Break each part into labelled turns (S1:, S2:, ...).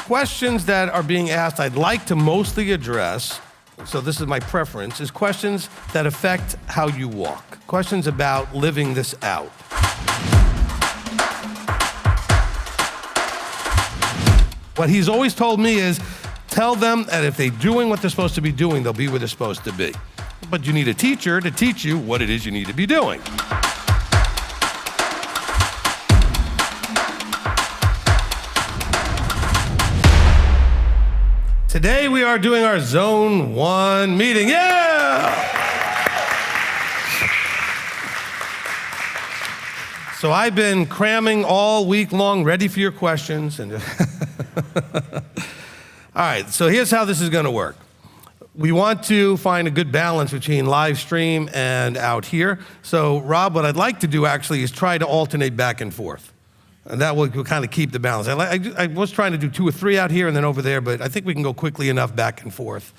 S1: questions that are being asked I'd like to mostly address, so this is my preference, is questions that affect how you walk. Questions about living this out. What he's always told me is, tell them that if they're doing what they're supposed to be doing, they'll be where they're supposed to be. But you need a teacher to teach you what it is you need to be doing. Today we are doing our Zone 1 meeting. Yeah! So I've been cramming all week long, ready for your questions. And all right, so here's how this is going to work. We want to find a good balance between live stream and out here. So Rob, what I'd like to do actually is try to alternate back and forth. And that will kind of keep the balance. I was trying to do 2 or 3 out here and then over there, but I think we can go quickly enough back and forth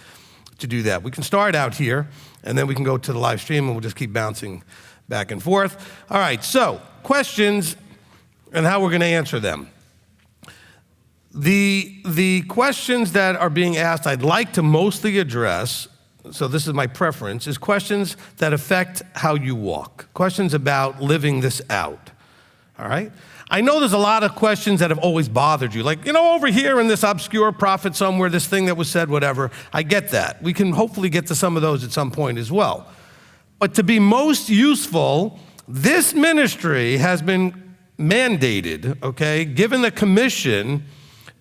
S1: to do that. We can start out here, and then we can go to the live stream, and we'll just keep bouncing back and forth. All right, so questions and how we're going to answer them. The questions that are being asked I'd like to mostly address, so this is my preference, is questions that affect how you walk. Questions about living this out, all right? I know there's a lot of questions that have always bothered you, like, over here in this obscure prophet somewhere, this thing that was said, whatever. I get that. We can hopefully get to some of those at some point as well. But to be most useful, this ministry has been mandated, okay, given the commission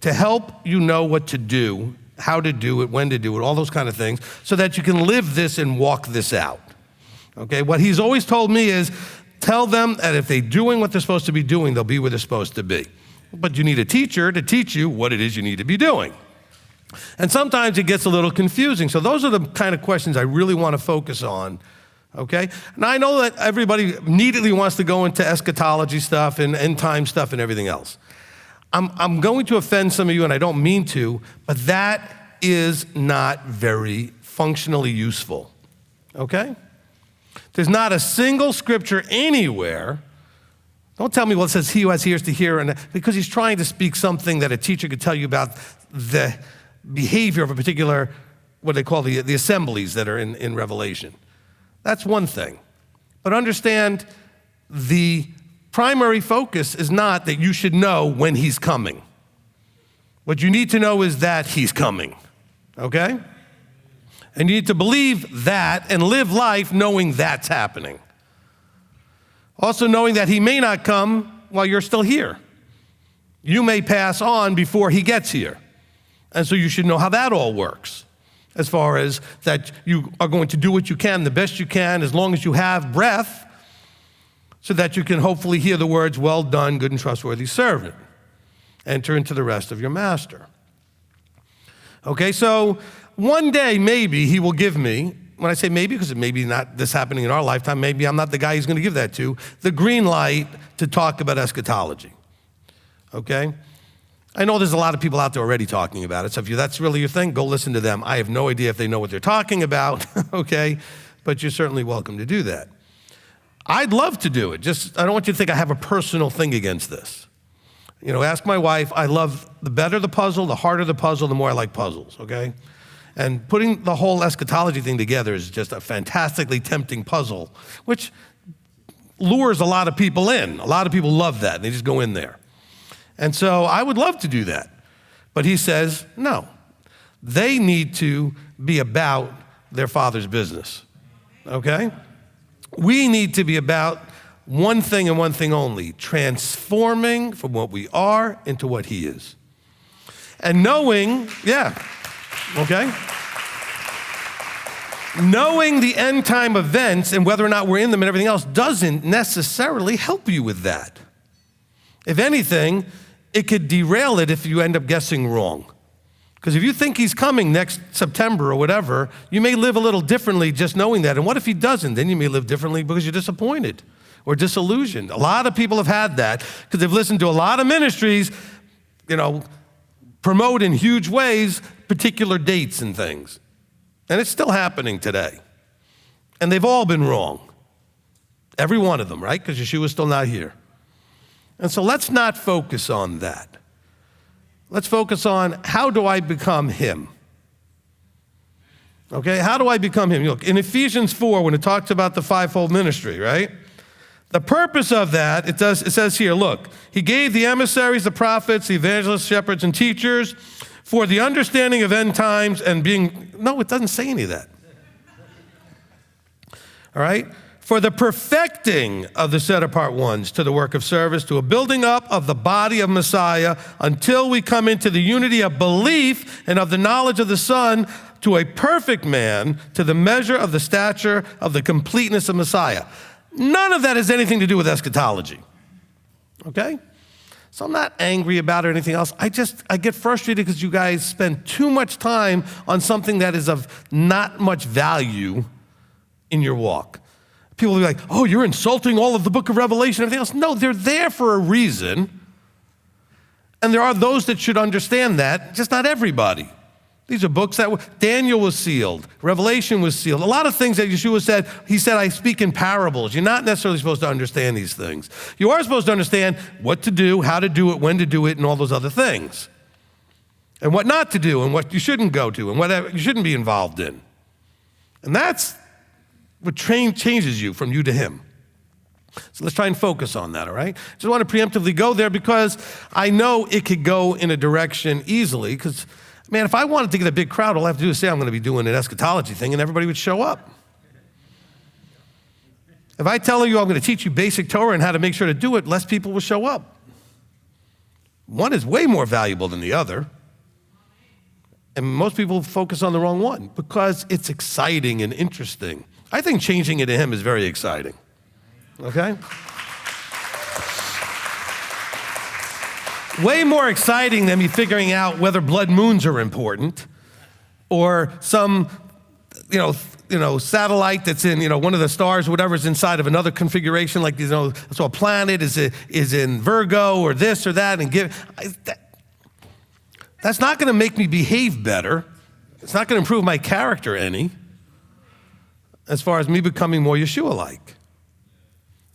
S1: to help you know what to do, how to do it, when to do it, all those kind of things, so that you can live this and walk this out, okay? What he's always told me is, tell them that if they're doing what they're supposed to be doing, they'll be where they're supposed to be. But you need a teacher to teach you what it is you need to be doing. And sometimes it gets a little confusing. So those are the kind of questions I really want to focus on, okay? Now I know that everybody immediately wants to go into eschatology stuff and end time stuff and everything else. I'm going to offend some of you, and I don't mean to, but that is not very functionally useful, okay? There's not a single scripture anywhere. Don't tell me, well, it says he who has ears to hear, and because he's trying to speak something that a teacher could tell you about the behavior of a particular, what they call the assemblies that are in Revelation. That's one thing. But understand, the primary focus is not that you should know when he's coming. What you need to know is that he's coming, okay? And you need to believe that and live life knowing that's happening. Also knowing that he may not come while you're still here. You may pass on before he gets here. And so you should know how that all works, as far as that you are going to do what you can, the best you can, as long as you have breath, so that you can hopefully hear the words, well done, good and trustworthy servant. Enter into the rest of your master. Okay, so one day, maybe he will give me, when I say maybe, because it may be not this happening in our lifetime, maybe I'm not the guy he's going to give that to, the green light to talk about eschatology, okay? I know there's a lot of people out there already talking about it, so if that's really your thing, go listen to them. I have no idea if they know what they're talking about, okay? But you're certainly welcome to do that. I'd love to do it, I don't want you to think I have a personal thing against this. Ask my wife, I love, the better the puzzle, the harder the puzzle, the more I like puzzles, okay? And putting the whole eschatology thing together is just a fantastically tempting puzzle, which lures a lot of people in. A lot of people love that, and they just go in there. And so I would love to do that. But he says, no. They need to be about their Father's business, okay? We need to be about one thing and one thing only, transforming from what we are into what he is. And knowing, okay? Knowing the end time events and whether or not we're in them and everything else doesn't necessarily help you with that. If anything, it could derail it if you end up guessing wrong. Because if you think he's coming next September or whatever, you may live a little differently just knowing that. And what if he doesn't? Then you may live differently because you're disappointed or disillusioned. A lot of people have had that because they've listened to a lot of ministries, promote in huge ways particular dates and things. And it's still happening today. And they've all been wrong. Every one of them, right? Because Yeshua's still not here. And so let's not focus on that. Let's focus on how do I become him? Okay, how do I become him? Look, in Ephesians 4, when it talks about the fivefold ministry, right? The purpose of that, it says here, look, he gave the emissaries, the prophets, the evangelists, shepherds, and teachers for the understanding of end times and being, no, it doesn't say any of that. All right? For the perfecting of the set-apart ones to the work of service, to a building up of the body of Messiah until we come into the unity of belief and of the knowledge of the Son, to a perfect man, to the measure of the stature of the completeness of Messiah. None of that has anything to do with eschatology, okay? So I'm not angry about it or anything else. I get frustrated because you guys spend too much time on something that is of not much value in your walk. People will be like, oh, you're insulting all of the book of Revelation and everything else. No, they're there for a reason. And there are those that should understand that, just not everybody. These are books that Daniel was sealed, Revelation was sealed. A lot of things that Yeshua said, he said, I speak in parables. You're not necessarily supposed to understand these things. You are supposed to understand what to do, how to do it, when to do it, and all those other things. And what not to do, and what you shouldn't go to, and what you shouldn't be involved in. And that's what changes you from you to him. So let's try and focus on that, all right? Just want to preemptively go there because I know it could go in a direction easily because, man, if I wanted to get a big crowd, all I have to do is say I'm going to be doing an eschatology thing and everybody would show up. If I tell you I'm going to teach you basic Torah and how to make sure to do it, less people will show up. One is way more valuable than the other. And most people focus on the wrong one because it's exciting and interesting. I think changing it to him is very exciting, okay? Way more exciting than me figuring out whether blood moons are important or some, satellite that's in, one of the stars, whatever's inside of another configuration, like, so a planet is in Virgo or this or that, and that's not gonna make me behave better. It's not gonna improve my character any, as far as me becoming more Yeshua-like.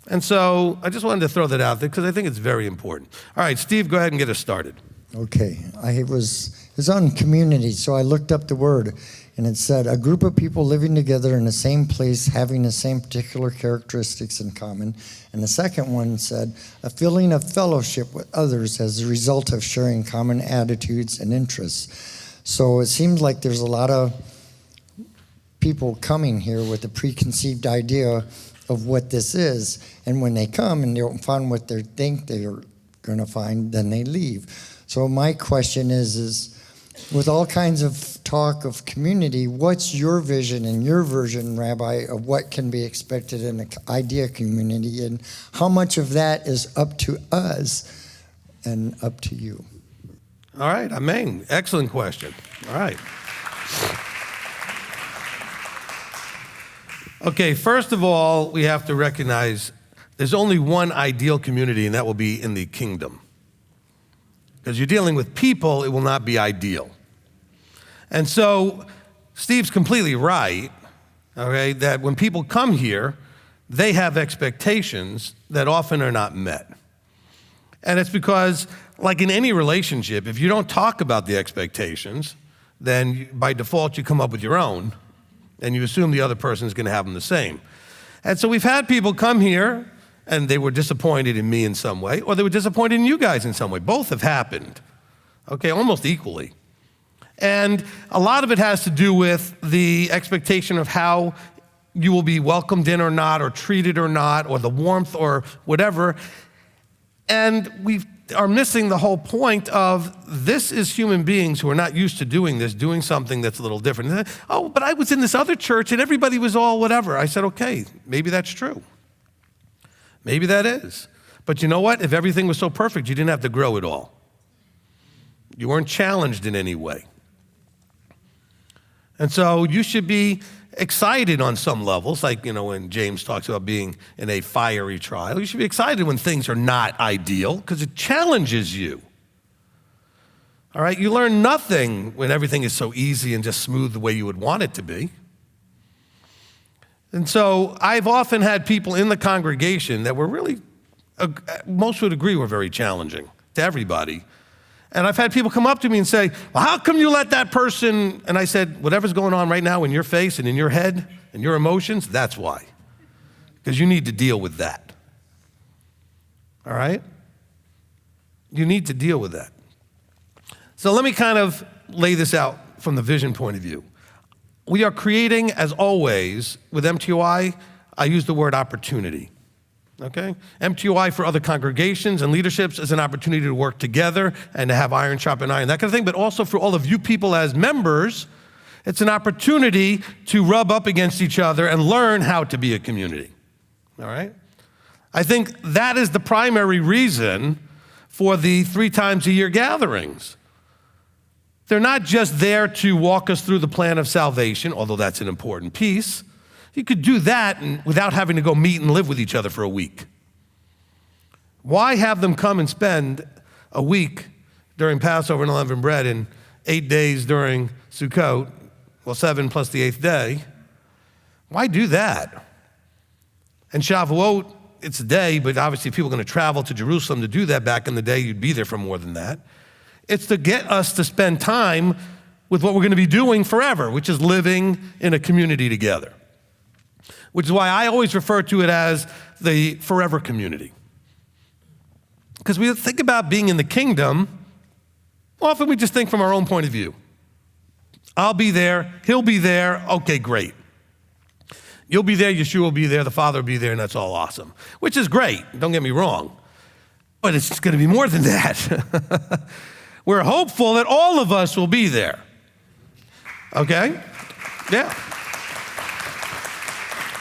S1: And so I just wanted to throw that out there because I think it's very important. All right, Steve, go ahead and get us started.
S2: Okay, it was on community, so I looked up the word, and it said, a group of people living together in the same place, having the same particular characteristics in common. And the second one said, a feeling of fellowship with others as a result of sharing common attitudes and interests. So it seems like there's a lot of people coming here with a preconceived idea of what this is, and when they come and they don't find what they think they're going to find, then they leave. So my question is with all kinds of talk of community, what's your vision and your version, Rabbi, of what can be expected in an idea community, and how much of that is up to us and up to you?
S1: All right, amen. Excellent question. All right. Okay, first of all, we have to recognize there's only one ideal community, and that will be in the kingdom. Because you're dealing with people, it will not be ideal. And so Steve's completely right, okay, that when people come here, they have expectations that often are not met. And it's because, like in any relationship, if you don't talk about the expectations, then by default you come up with your own, and you assume the other person is going to have them the same. And so we've had people come here, and they were disappointed in me in some way, or they were disappointed in you guys in some way. Both have happened, okay, almost equally. And a lot of it has to do with the expectation of how you will be welcomed in or not, or treated or not, or the warmth or whatever. And we are missing the whole point of this is human beings who are not used to doing this, doing something that's a little different. Oh, but I was in this other church and everybody was all whatever. I said, okay, maybe that's true. Maybe that is. But you know what? If everything was so perfect, you didn't have to grow it all. You weren't challenged in any way. And so you should be excited on some levels, like, when James talks about being in a fiery trial. You should be excited when things are not ideal because it challenges you. All right? You learn nothing when everything is so easy and just smooth the way you would want it to be. And so I've often had people in the congregation that were really, most would agree were very challenging to everybody. And I've had people come up to me and say, well, how come you let that person? And I said, whatever's going on right now in your face and in your head and your emotions, that's why. Because you need to deal with that. All right? You need to deal with that. So let me kind of lay this out from the vision point of view. We are creating, as always, with MTOI, I use the word opportunity. Okay? MTOI for other congregations and leaderships is an opportunity to work together and to have iron sharpen iron, that kind of thing, but also for all of you people as members, it's an opportunity to rub up against each other and learn how to be a community. All right? I think that is the primary reason for the 3 times a year gatherings. They're not just there to walk us through the plan of salvation, although that's an important piece. You could do that without having to go meet and live with each other for a week. Why have them come and spend a week during Passover and unleavened bread and 8 days during Sukkot, well, 7 plus the 8th day? Why do that? And Shavuot, it's a day, but obviously if people are going to travel to Jerusalem to do that back in the day, you'd be there for more than that. It's to get us to spend time with what we're going to be doing forever, which is living in a community together. Which is why I always refer to it as the forever community. Because we think about being in the kingdom, often we just think from our own point of view. I'll be there, he'll be there, okay, great. You'll be there, Yeshua will be there, the Father will be there, and that's all awesome. Which is great, don't get me wrong. But it's going to be more than that. We're hopeful that all of us will be there. Okay? Yeah.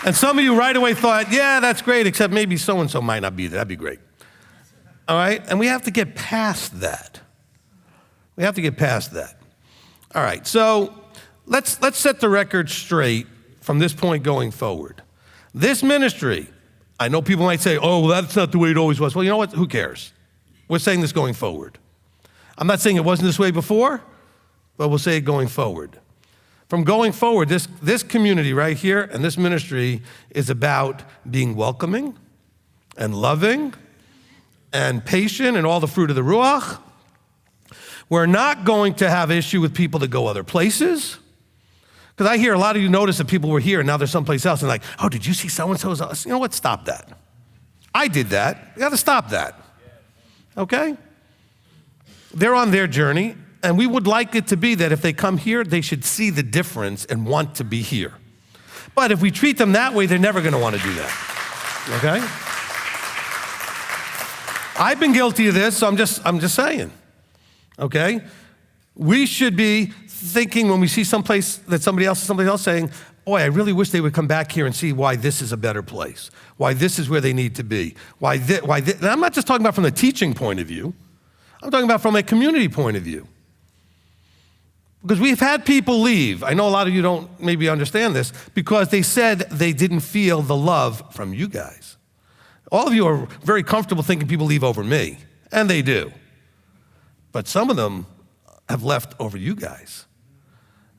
S1: And some of you right away thought, yeah, that's great, except maybe so-and-so might not be there. That'd be great. All right? And we have to get past that. We have to get past that. All right, so let's set the record straight from this point going forward. This ministry, I know people might say, oh, well, that's not the way it always was. Well, you know what? Who cares? We're saying this going forward. I'm not saying it wasn't this way before, but we'll say it going forward. From going forward, this community right here and this ministry is about being welcoming and loving and patient and all the fruit of the Ruach. We're not going to have issue with people that go other places. Because I hear a lot of you notice that people were here and now they're someplace else and like, oh, did you see so-and-so's? You know what? Stop that. I did that. You got to stop that. Okay? They're on their journey. And we would like it to be that if they come here, they should see the difference and want to be here. But if we treat them that way, they're never going to want to do that. Okay? I've been guilty of this, so I'm just saying. Okay? We should be thinking when we see someplace that somebody else saying, boy, I really wish they would come back here and see why this is a better place, why this is where they need to be, why this. And I'm not just talking about from the teaching point of view. I'm talking about from a community point of view. Because we've had people leave. I know a lot of you don't maybe understand this because they said they didn't feel the love from you guys. All of you are very comfortable thinking people leave over me, and they do. But some of them have left over you guys,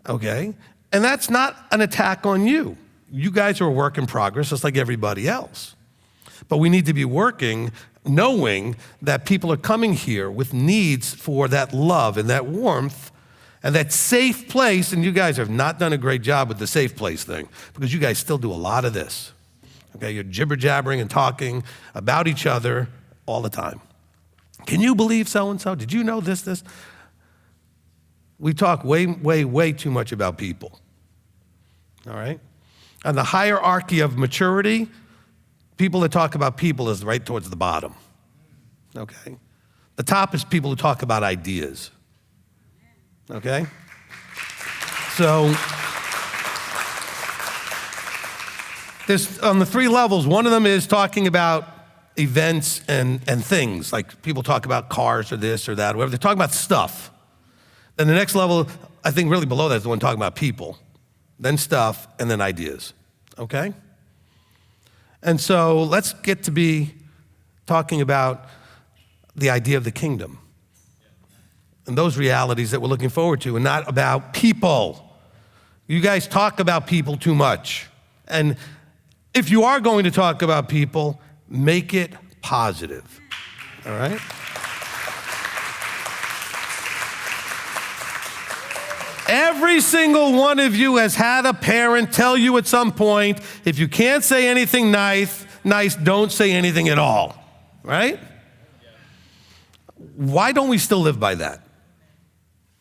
S1: okay? And that's not an attack on you. You guys are a work in progress just like everybody else. But we need to be working knowing that people are coming here with needs for that love and that warmth and that safe place, and you guys have not done a great job with the safe place thing because you guys still do a lot of this. Okay, you're jibber-jabbering and talking about each other all the time. Can you believe so-and-so? Did you know this? We talk way too much about people, all right? On the hierarchy of maturity, people that talk about people is right towards the bottom, okay? The top is people who talk about ideas. Okay? So, there's on the 3 levels, one of them is talking about events and things, like people talk about cars or this or that, or whatever. They're talking about stuff. Then the next level, I think really below that is the one talking about people, then stuff, and then ideas. Okay? And so let's get to be talking about the idea of the kingdom. And those realities that we're looking forward to, and not about people. You guys talk about people too much. And if you are going to talk about people, make it positive, all right? Every single one of you has had a parent tell you at some point, if you can't say anything nice, don't say anything at all, right? Why don't we still live by that?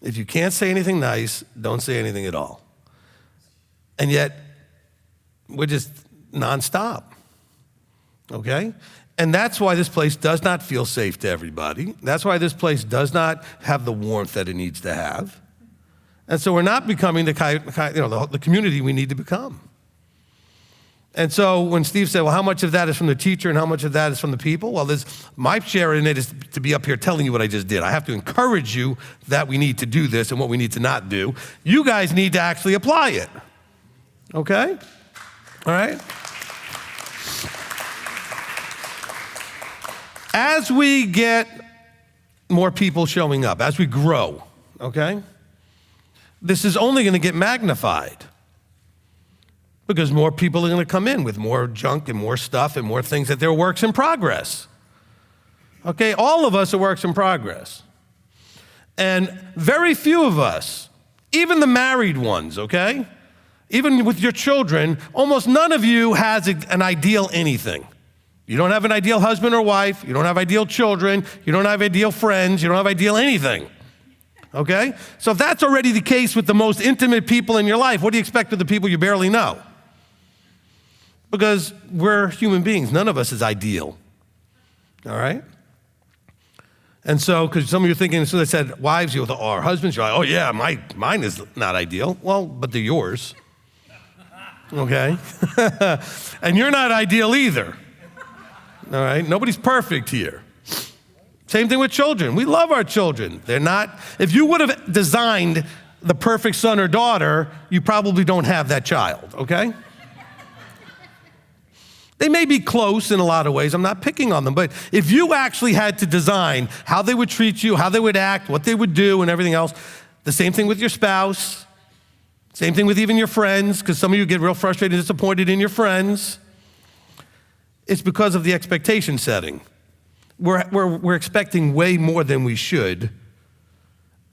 S1: If you can't say anything nice, don't say anything at all. And yet, we're just nonstop, okay? And that's why this place does not feel safe to everybody. That's why this place does not have the warmth that it needs to have. And so we're not becoming the community we need to become. And so when Steve said, well, how much of that is from the teacher and how much of that is from the people? Well, my share in it is to be up here telling you what I just did. I have to encourage you that we need to do this and what we need to not do. You guys need to actually apply it. Okay? All right? As we get more people showing up, as we grow, okay? This is only going to get magnified because more people are going to come in with more junk and more stuff and more things that they're works in progress. Okay, all of us are works in progress. And very few of us, even the married ones, okay? Even with your children, almost none of you has an ideal anything. You don't have an ideal husband or wife, you don't have ideal children, you don't have ideal friends, you don't have ideal anything. Okay? So if that's already the case with the most intimate people in your life, what do you expect of the people you barely know? Because we're human beings. None of us is ideal. All right? And so, because some of you are thinking, as soon as I said wives, or husbands, you're like, oh yeah, mine is not ideal. Well, but they're yours. Okay? And you're not ideal either. All right? Nobody's perfect here. Same thing with children. We love our children. They're not, if you would have designed the perfect son or daughter, you probably don't have that child, okay? They may be close in a lot of ways. I'm not picking on them, but if you actually had to design how they would treat you, how they would act, what they would do, and everything else, the same thing with your spouse, same thing with even your friends, because some of you get real frustrated and disappointed in your friends. It's because of the expectation setting. We're expecting way more than we should.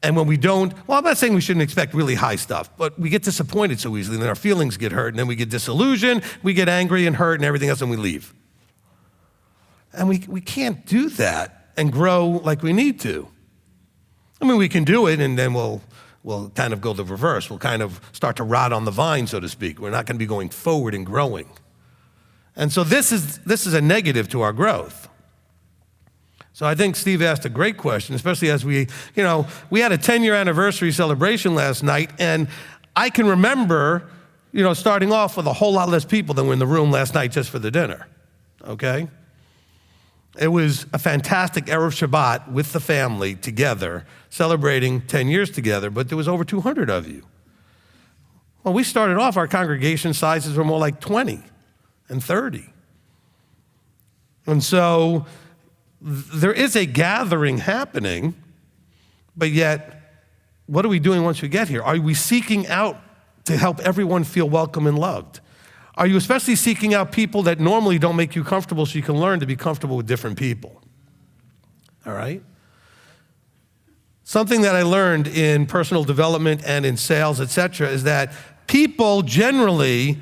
S1: And when we don't, well, I'm not saying we shouldn't expect really high stuff, but we get disappointed so easily, and then our feelings get hurt, and then we get disillusioned, we get angry and hurt and everything else, and we leave. And we can't do that and grow like we need to. I mean, we can do it, and then we'll kind of go the reverse. We'll kind of start to rot on the vine, so to speak. We're not going to be going forward and growing. And so this is a negative to our growth. So I think Steve asked a great question, especially as we had a 10-year anniversary celebration last night, and I can remember, starting off with a whole lot less people than were in the room last night just for the dinner, okay? It was a fantastic Erev Shabbat with the family together, celebrating 10 years together, but there was over 200 of you. Well, we started off, our congregation sizes were more like 20 and 30. And so there is a gathering happening, but yet, what are we doing once we get here? Are we seeking out to help everyone feel welcome and loved? Are you especially seeking out people that normally don't make you comfortable so you can learn to be comfortable with different people? All right? Something that I learned in personal development and in sales, etc., is that people generally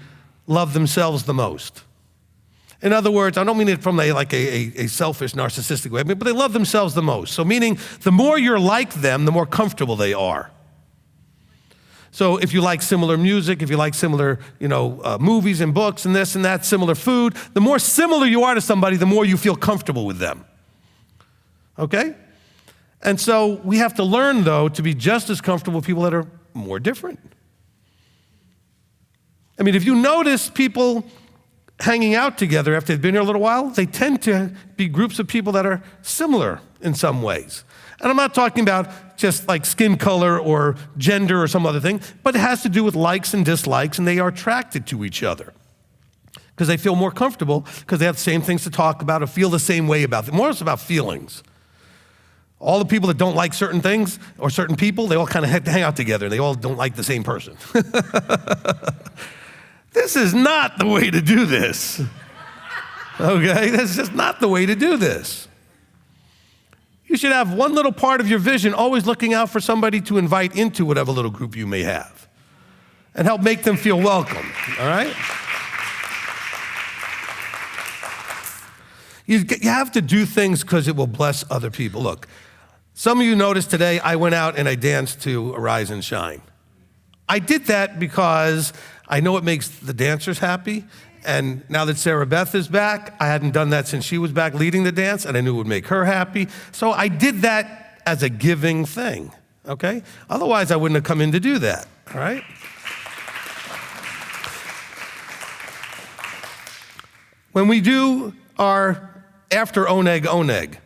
S1: love themselves the most. In other words, I don't mean it from a selfish, narcissistic way, but they love themselves the most. So meaning, the more you're like them, the more comfortable they are. So if you like similar music, if you like similar, movies and books and this and that, similar food, the more similar you are to somebody, the more you feel comfortable with them. Okay? And so we have to learn, though, to be just as comfortable with people that are more different. I mean, if you notice people hanging out together after they've been here a little while, they tend to be groups of people that are similar in some ways. And I'm not talking about just like skin color or gender or some other thing, but it has to do with likes and dislikes, and they are attracted to each other because they feel more comfortable because they have the same things to talk about or feel the same way about them. More it's about feelings. All the people that don't like certain things or certain people, they all kind of hang out together. They all don't like the same person. This is not the way to do this. Okay? That's just not the way to do this. You should have one little part of your vision always looking out for somebody to invite into whatever little group you may have and help make them feel welcome, all right? You have to do things because it will bless other people. Look, some of you noticed today I went out and I danced to Arise and Shine. I did that because I know it makes the dancers happy, and now that Sarah Beth is back, I hadn't done that since she was back leading the dance, and I knew it would make her happy. So I did that as a giving thing, okay? Otherwise, I wouldn't have come in to do that, all right? When we do our after oneg,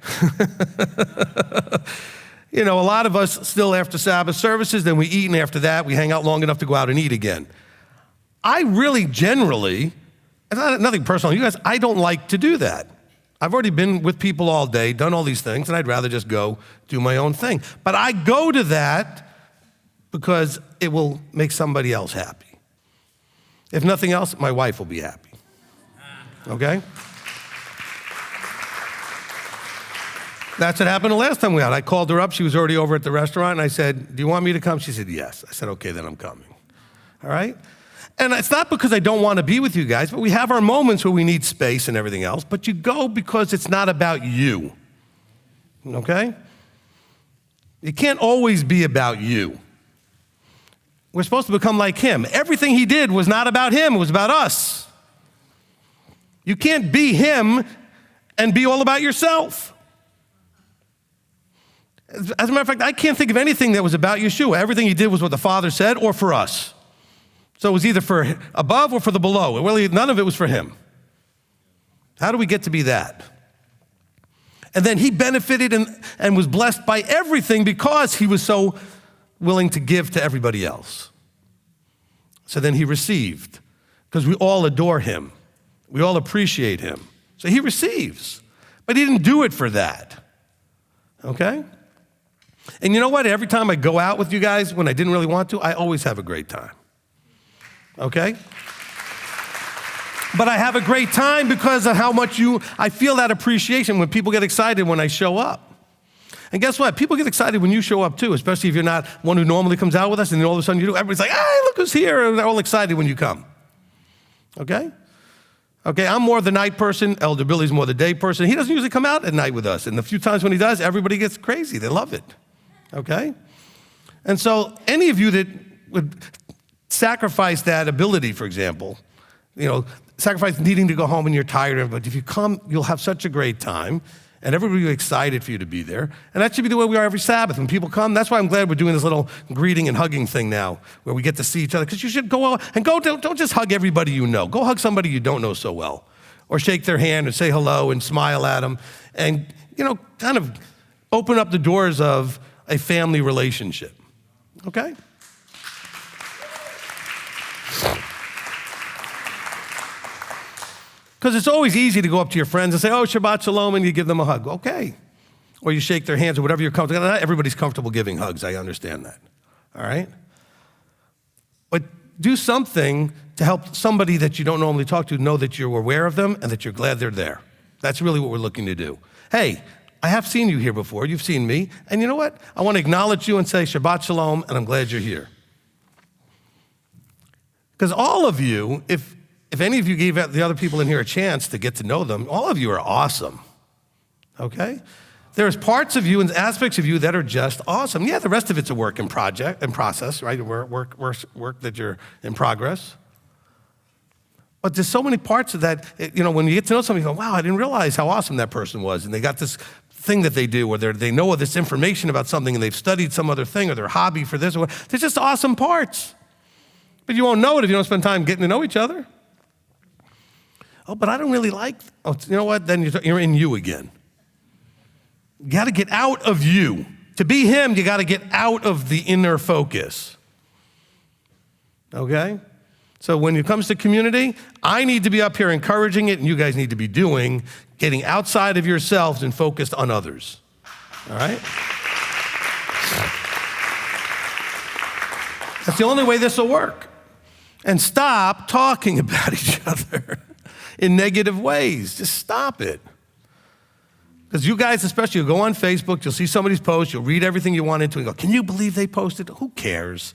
S1: you know, a lot of us still after Sabbath services, then we eat, and after that, we hang out long enough to go out and eat again. I really generally, nothing personal, you guys, I don't like to do that. I've already been with people all day, done all these things, and I'd rather just go do my own thing. But I go to that because it will make somebody else happy. If nothing else, my wife will be happy, okay? That's what happened the last time we went out. I called her up, she was already over at the restaurant, and I said, do you want me to come? She said, yes. I said, okay, then I'm coming, all right? And it's not because I don't want to be with you guys, but we have our moments where we need space and everything else, but you go because it's not about you, okay? It can't always be about you. We're supposed to become like him. Everything he did was not about him, it was about us. You can't be him and be all about yourself. As a matter of fact, I can't think of anything that was about Yeshua. Everything he did was what the Father said or for us. So it was either for above or for the below. Really, none of it was for him. How do we get to be that? And then he benefited and was blessed by everything because he was so willing to give to everybody else. So then he received, because we all adore him. We all appreciate him. So he receives. But he didn't do it for that. Okay? And you know what? Every time I go out with you guys when I didn't really want to, I always have a great time. Okay? But I have a great time because of how much I feel that appreciation when people get excited when I show up. And guess what? People get excited when you show up too, especially if you're not one who normally comes out with us and then all of a sudden you do. Everybody's like, hey, look who's here. And they're all excited when you come. Okay? Okay, I'm more the night person. Elder Billy's more the day person. He doesn't usually come out at night with us. And the few times when he does, everybody gets crazy. They love it. Okay? And so any of you that would sacrifice that ability, for example, you know, sacrifice needing to go home and you're tired, but if you come, you'll have such a great time, and everybody will be excited for you to be there. And that should be the way we are every Sabbath. When people come, that's why I'm glad we're doing this little greeting and hugging thing now, where we get to see each other, because you should go out and don't just hug everybody you know. Go hug somebody you don't know so well, or shake their hand and say hello and smile at them, and, you know, kind of open up the doors of a family relationship, okay? Because it's always easy to go up to your friends and say, oh, Shabbat Shalom, and you give them a hug. Okay. Or you shake their hands or whatever you're comfortable. Not everybody's comfortable giving hugs. I understand that. All right? But do something to help somebody that you don't normally talk to know that you're aware of them and that you're glad they're there. That's really what we're looking to do. Hey, I have seen you here before. You've seen me. And you know what? I want to acknowledge you and say Shabbat Shalom, and I'm glad you're here. Because all of you, if any of you gave the other people in here a chance to get to know them, all of you are awesome, okay? There's parts of you and aspects of you that are just awesome. Yeah, the rest of it's a work in process, right? Work that you're in progress. But there's so many parts of that, you know, when you get to know somebody, you go, wow, I didn't realize how awesome that person was. And they got this thing that they do where they know this information about something and they've studied some other thing or their hobby for this or what. They're just awesome parts. But you won't know it if you don't spend time getting to know each other. Oh, but I don't really like, oh, you know what? Then you're in you again. You got to get out of you. To be him, you got to get out of the inner focus. Okay? So when it comes to community, I need to be up here encouraging it, and you guys need to be getting outside of yourselves and focused on others. All right? That's the only way this will work. And stop talking about each other in negative ways. Just stop it. Because you guys especially, you'll go on Facebook, you'll see somebody's post, you'll read everything you want into it and go, can you believe they posted? Who cares?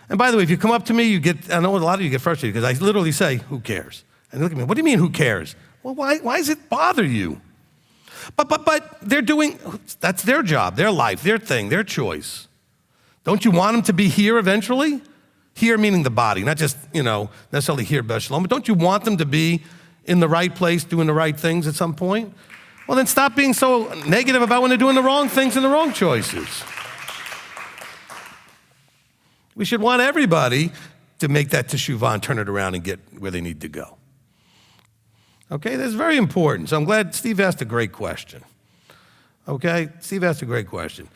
S1: And by the way, if you come up to me, I know a lot of you get frustrated because I literally say, who cares? And they look at me, what do you mean, who cares? Well, why does it bother you? But they're doing, that's their job, their life, their thing, their choice. Don't you want them to be here eventually? Here meaning the body, not just, necessarily here, Beth Shalom, but don't you want them to be in the right place, doing the right things at some point? Well, then stop being so negative about when they're doing the wrong things and the wrong choices. We should want everybody to make that teshuvah and turn it around and get where they need to go. Okay, that's very important. So I'm glad Steve asked a great question. Okay, Steve asked a great question.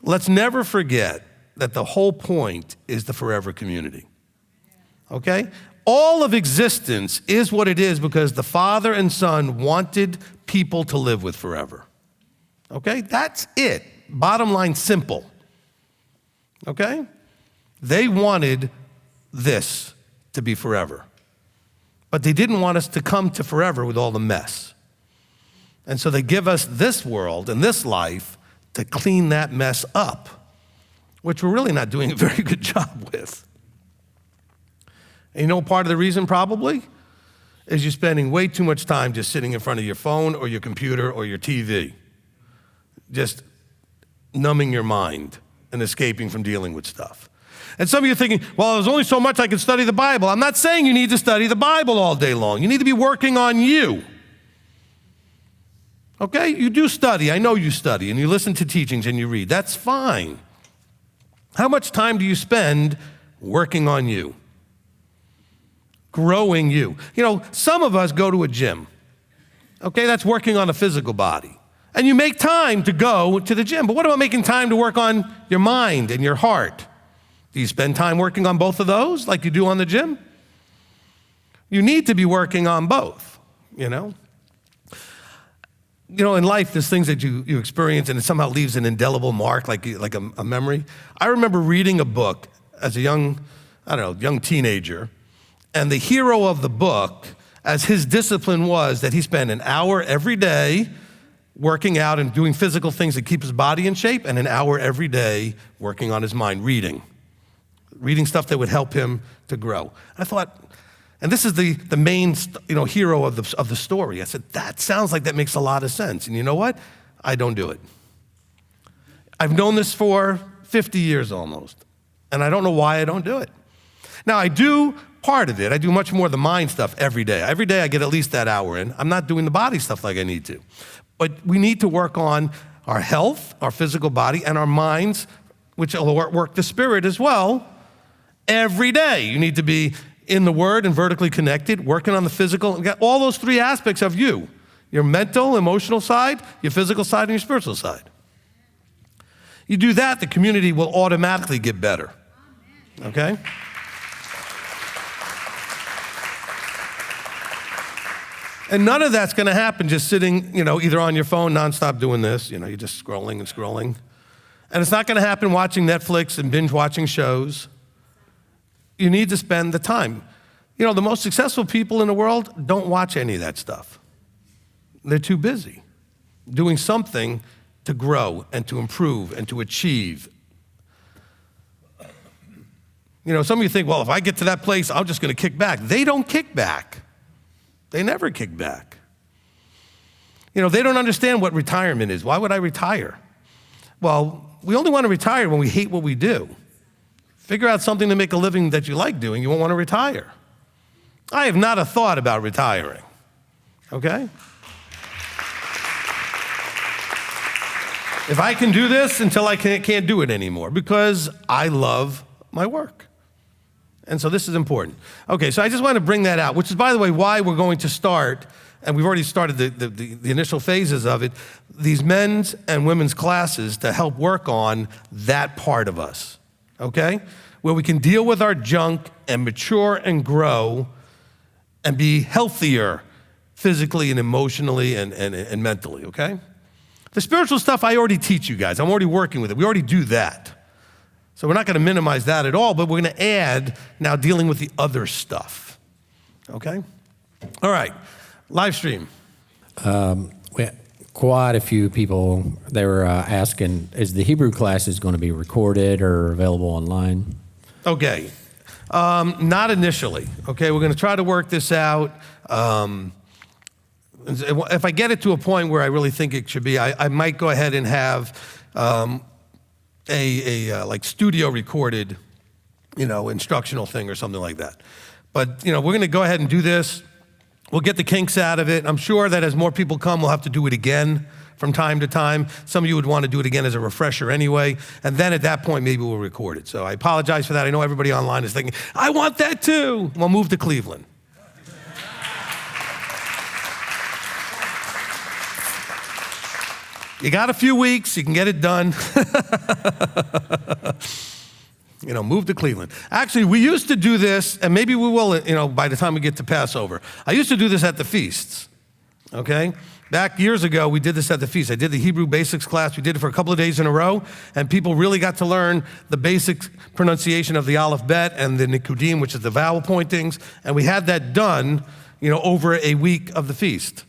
S1: Let's never forget that the whole point is the forever community. Okay? All of existence is what it is because the Father and Son wanted people to live with forever. Okay? That's it. Bottom line, simple. Okay? They wanted this to be forever. But they didn't want us to come to forever with all the mess. And so they give us this world and this life to clean that mess up, which we're really not doing a very good job with. And part of the reason probably is you're spending way too much time just sitting in front of your phone or your computer or your TV, just numbing your mind and escaping from dealing with stuff. And some of you are thinking, well, there's only so much I can study the Bible. I'm not saying you need to study the Bible all day long. You need to be working on you. Okay? You do study. I know you study, and you listen to teachings and you read. That's fine. How much time do you spend working on you? Growing you. Some of us go to a gym. Okay? That's working on a physical body. And you make time to go to the gym. But what about making time to work on your mind and your heart? Do you spend time working on both of those like you do on the gym? You need to be working on both, in life, there's things that you experience and it somehow leaves an indelible mark, like a memory. I remember reading a book as a young teenager, and the hero of the book, as his discipline was that he spent an hour every day working out and doing physical things that keep his body in shape, and an hour every day working on his mind, reading stuff that would help him to grow. I thought, and this is the main hero of the story. I said, that sounds like that makes a lot of sense. And you know what? I don't do it. I've known this for 50 years almost, and I don't know why I don't do it. Now, I do part of it. I do much more of the mind stuff every day. Every day I get at least that hour in. I'm not doing the body stuff like I need to. But we need to work on our health, our physical body, and our minds, which will work the spirit as well, every day. You need to be in the Word and vertically connected, working on the physical, all those three aspects of you. Your mental, emotional side, your physical side, and your spiritual side. You do that, the community will automatically get better. Okay? And none of that's going to happen just sitting, either on your phone nonstop doing this. You're just scrolling and scrolling. And it's not going to happen watching Netflix and binge watching shows. You need to spend the time. The most successful people in the world don't watch any of that stuff. They're too busy doing something to grow and to improve and to achieve. Some of you think, well, if I get to that place, I'm just going to kick back. They don't kick back. They never kick back. They don't understand what retirement is. Why would I retire? Well, we only want to retire when we hate what we do. Figure out something to make a living that you like doing, you won't want to retire. I have not a thought about retiring, okay? If I can do this until I can't do it anymore, because I love my work. And so this is important. Okay, so I just want to bring that out, which is, by the way, why we're going to start, and we've already started the initial phases of it, these men's and women's classes to help work on that part of us. Okay? Where we can deal with our junk and mature and grow and be healthier physically and emotionally and mentally, okay? The spiritual stuff I already teach you guys. I'm already working with it. We already do that. So we're not going to minimize that at all, but we're going to add now dealing with the other stuff, okay? All right, live stream.
S3: quite a few people. They were asking, is the Hebrew classes going to be recorded or available online?
S1: Okay. Not initially. Okay, we're going to try to work this out. If I get it to a point where I really think it should be, I might go ahead and have like studio recorded, instructional thing or something like that. But, we're going to go ahead and do this. We'll get the kinks out of it. I'm sure that as more people come, we'll have to do it again from time to time. Some of you would want to do it again as a refresher anyway. And then at that point, maybe we'll record it. So I apologize for that. I know everybody online is thinking, I want that too. We'll move to Cleveland. You got a few weeks, you can get it done. Move to Cleveland. Actually, we used to do this, and maybe we will, by the time we get to Passover. I used to do this at the feasts, okay? Back years ago, we did this at the feast. I did the Hebrew basics class. We did it for a couple of days in a row, and people really got to learn the basic pronunciation of the Aleph Bet and the Nikudim, which is the vowel pointings, and we had that done, over a week of the feast.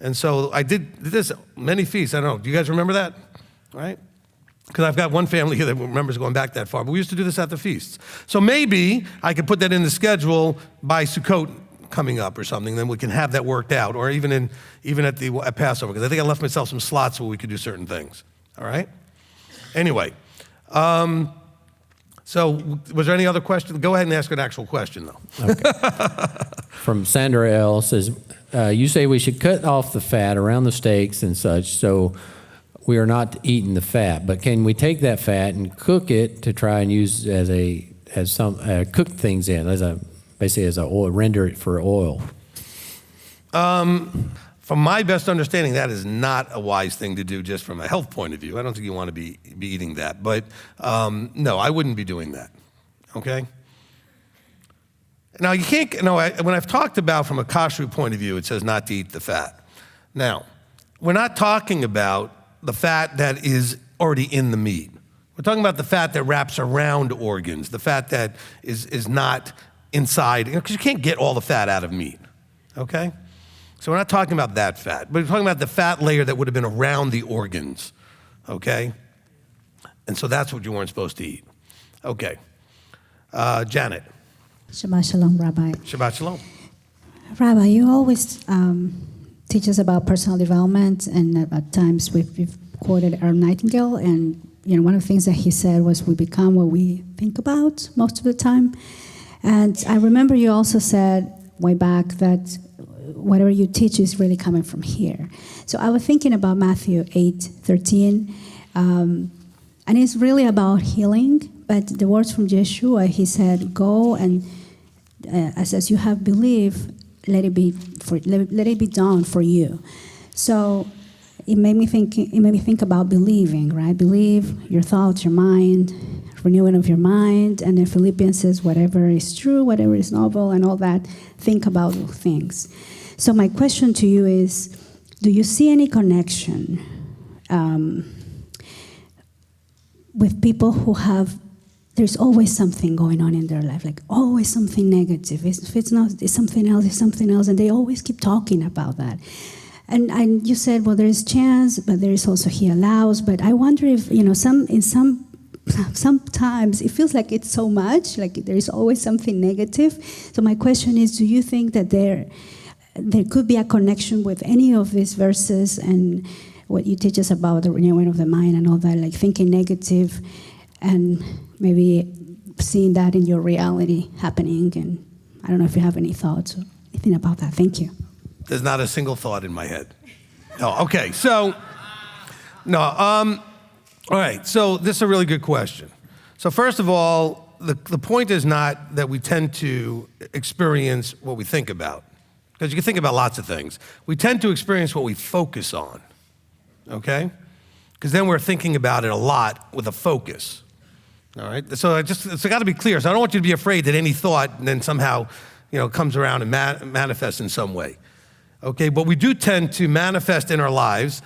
S1: And so I did this many feasts. I don't know. Do you guys remember that? All right? Because I've got one family here that remembers going back that far. But we used to do this at the feasts. So maybe I could put that in the schedule by Sukkot coming up or something. Then we can have that worked out. Or even at Passover. Because I think I left myself some slots where we could do certain things. All right? Anyway. So was there any other question? Go ahead and ask an actual question, though.
S3: Okay. From Sandra L. says, you say we should cut off the fat around the steaks and such, so we are not eating the fat. But can we take that fat and cook it to try and use as some cook things in basically as a oil, render it for oil?
S1: From my best understanding, that is not a wise thing to do just from a health point of view. I don't think you want to be eating that. But no, I wouldn't be doing that. Okay. Now, you can't, when I've talked about from a kashrut point of view, it says not to eat the fat. Now, we're not talking about the fat that is already in the meat. We're talking about the fat that wraps around organs, the fat that is not inside, because you can't get all the fat out of meat, okay? So we're not talking about that fat, but we're talking about the fat layer that would have been around the organs, okay? And so that's what you weren't supposed to eat. Okay. Janet.
S4: Shabbat Shalom, Rabbi.
S1: Shabbat Shalom.
S4: Rabbi, you always teach us about personal development, and at times we've quoted Earl Nightingale, and one of the things that he said was we become what we think about most of the time. And I remember you also said way back that whatever you teach is really coming from here. So I was thinking about Matthew 8:13, and it's really about healing. But the words from Yeshua, he said, "Go and as you have believed, let it be done for you." So it made me think about believing, right? Believe your thoughts, your mind, renewing of your mind, and then Philippians says, whatever is true, whatever is noble, and all that. Think about those things. So my question to you is, do you see any connection with people who there's always something going on in their life, like always something negative. If it's not, it's something else, and they always keep talking about that. And you said, well, there is chance, but there is also He allows. But I wonder if sometimes it feels like it's so much, like there is always something negative. So my question is, do you think that there could be a connection with any of these verses and what you teach us about the renewing of the mind and all that, like thinking negative, and maybe seeing that in your reality happening? And I don't know if you have any thoughts or anything about that. Thank you.
S1: There's not a single thought in my head. No, okay, so, no, all right, so this is a really good question. So first of all, the point is not that we tend to experience what we think about, because you can think about lots of things. We tend to experience what we focus on, okay? Because then we're thinking about it a lot with a focus. All right, so it's got to be clear. So I don't want you to be afraid that any thought then somehow, comes around and manifests in some way. Okay, but we do tend to manifest in our lives,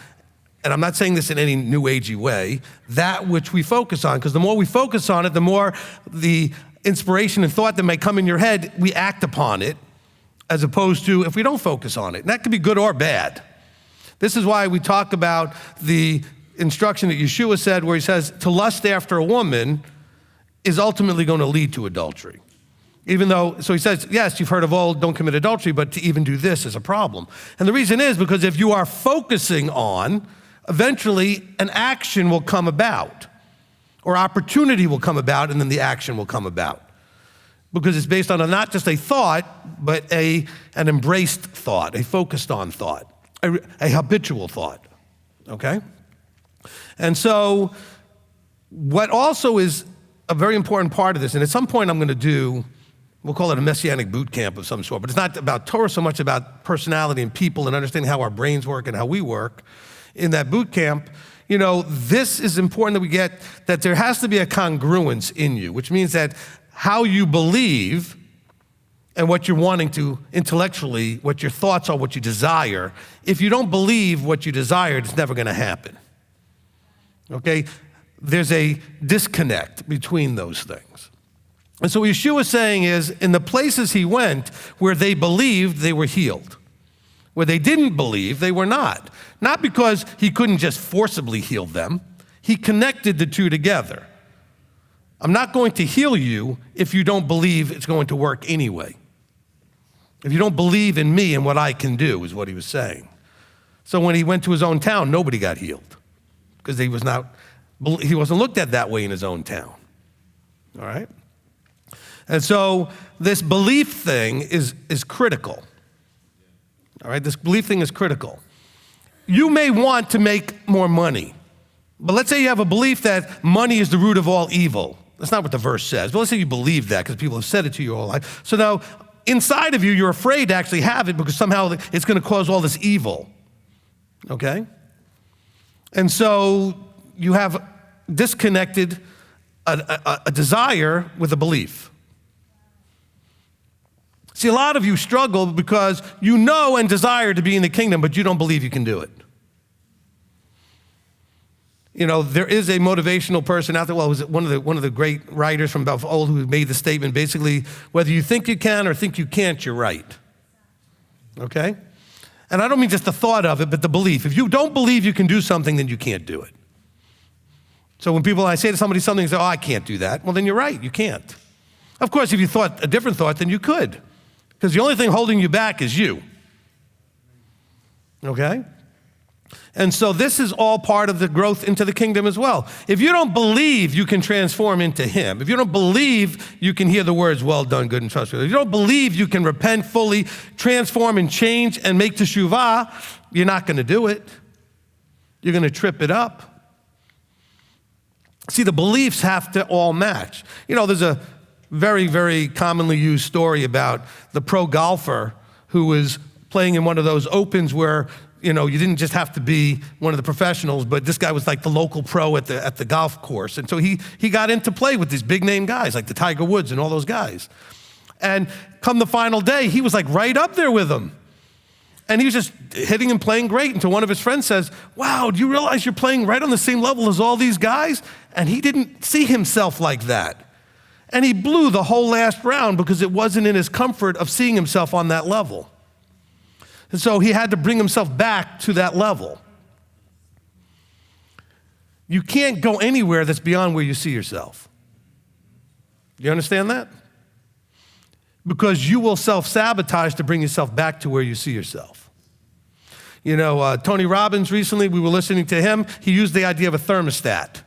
S1: and I'm not saying this in any new agey way, that which we focus on, because the more we focus on it, the more the inspiration and thought that may come in your head, we act upon it, as opposed to if we don't focus on it. And that could be good or bad. This is why we talk about the instruction that Yeshua said, where he says, to lust after a woman is ultimately going to lead to adultery. Even though, so he says, yes, you've heard of old, don't commit adultery, but to even do this is a problem. And the reason is because if you are focusing on, eventually an action will come about, or opportunity will come about, and then the action will come about. Because it's based on not just a thought, but an embraced thought, a focused on thought, a habitual thought, okay? And so what also is a very important part of this, and at some point I'm going to do, we'll call it a Messianic boot camp of some sort, but it's not about Torah so much about personality and people and understanding how our brains work and how we work. In that boot camp, this is important that we get, that there has to be a congruence in you, which means that how you believe and what you're wanting to intellectually, what your thoughts are, what you desire, if you don't believe what you desired, it's never going to happen. Okay? There's a disconnect between those things. And so what Yeshua is saying is, in the places he went where they believed, they were healed. Where they didn't believe, they were not. Not because he couldn't just forcibly heal them. He connected the two together. I'm not going to heal you if you don't believe it's going to work anyway. If you don't believe in me and what I can do, is what he was saying. So when he went to his own town, nobody got healed because he wasn't looked at that way in his own town. All right? And so this belief thing is critical. All right? This belief thing is critical. You may want to make more money, but let's say you have a belief that money is the root of all evil. That's not what the verse says, but let's say you believe that because people have said it to you your whole life. So now, inside of you, you're afraid to actually have it because somehow it's going to cause all this evil, okay? And so you have disconnected a desire with a belief. See, a lot of you struggle because you know and desire to be in the kingdom, but you don't believe you can do it. There is a motivational person out there. Well, was it one of the great writers from of old who made the statement, basically, whether you think you can or think you can't, you're right. Okay? And I don't mean just the thought of it, but the belief. If you don't believe you can do something, then you can't do it. So when I say to somebody something, they say, oh, I can't do that. Well, then you're right, you can't. Of course, if you thought a different thought, then you could. Because the only thing holding you back is you. Okay? And so this is all part of the growth into the kingdom as well. If you don't believe you can transform into him, if you don't believe you can hear the words, well done, good and trustworthy, if you don't believe you can repent fully, transform and change and make teshuvah, you're not going to do it. You're going to trip it up. See, the beliefs have to all match. There's a very, very commonly used story about the pro golfer who was playing in one of those opens where, you didn't just have to be one of the professionals, but this guy was like the local pro at the golf course. And so he got into play with these big name guys like the Tiger Woods and all those guys. And come the final day, he was like right up there with them. And he was just hitting and playing great until one of his friends says, wow, do you realize you're playing right on the same level as all these guys? And he didn't see himself like that. And he blew the whole last round because it wasn't in his comfort of seeing himself on that level. And so he had to bring himself back to that level. You can't go anywhere that's beyond where you see yourself. Do you understand that? Because you will self-sabotage to bring yourself back to where you see yourself. Tony Robbins recently, we were listening to him. He used the idea of a thermostat.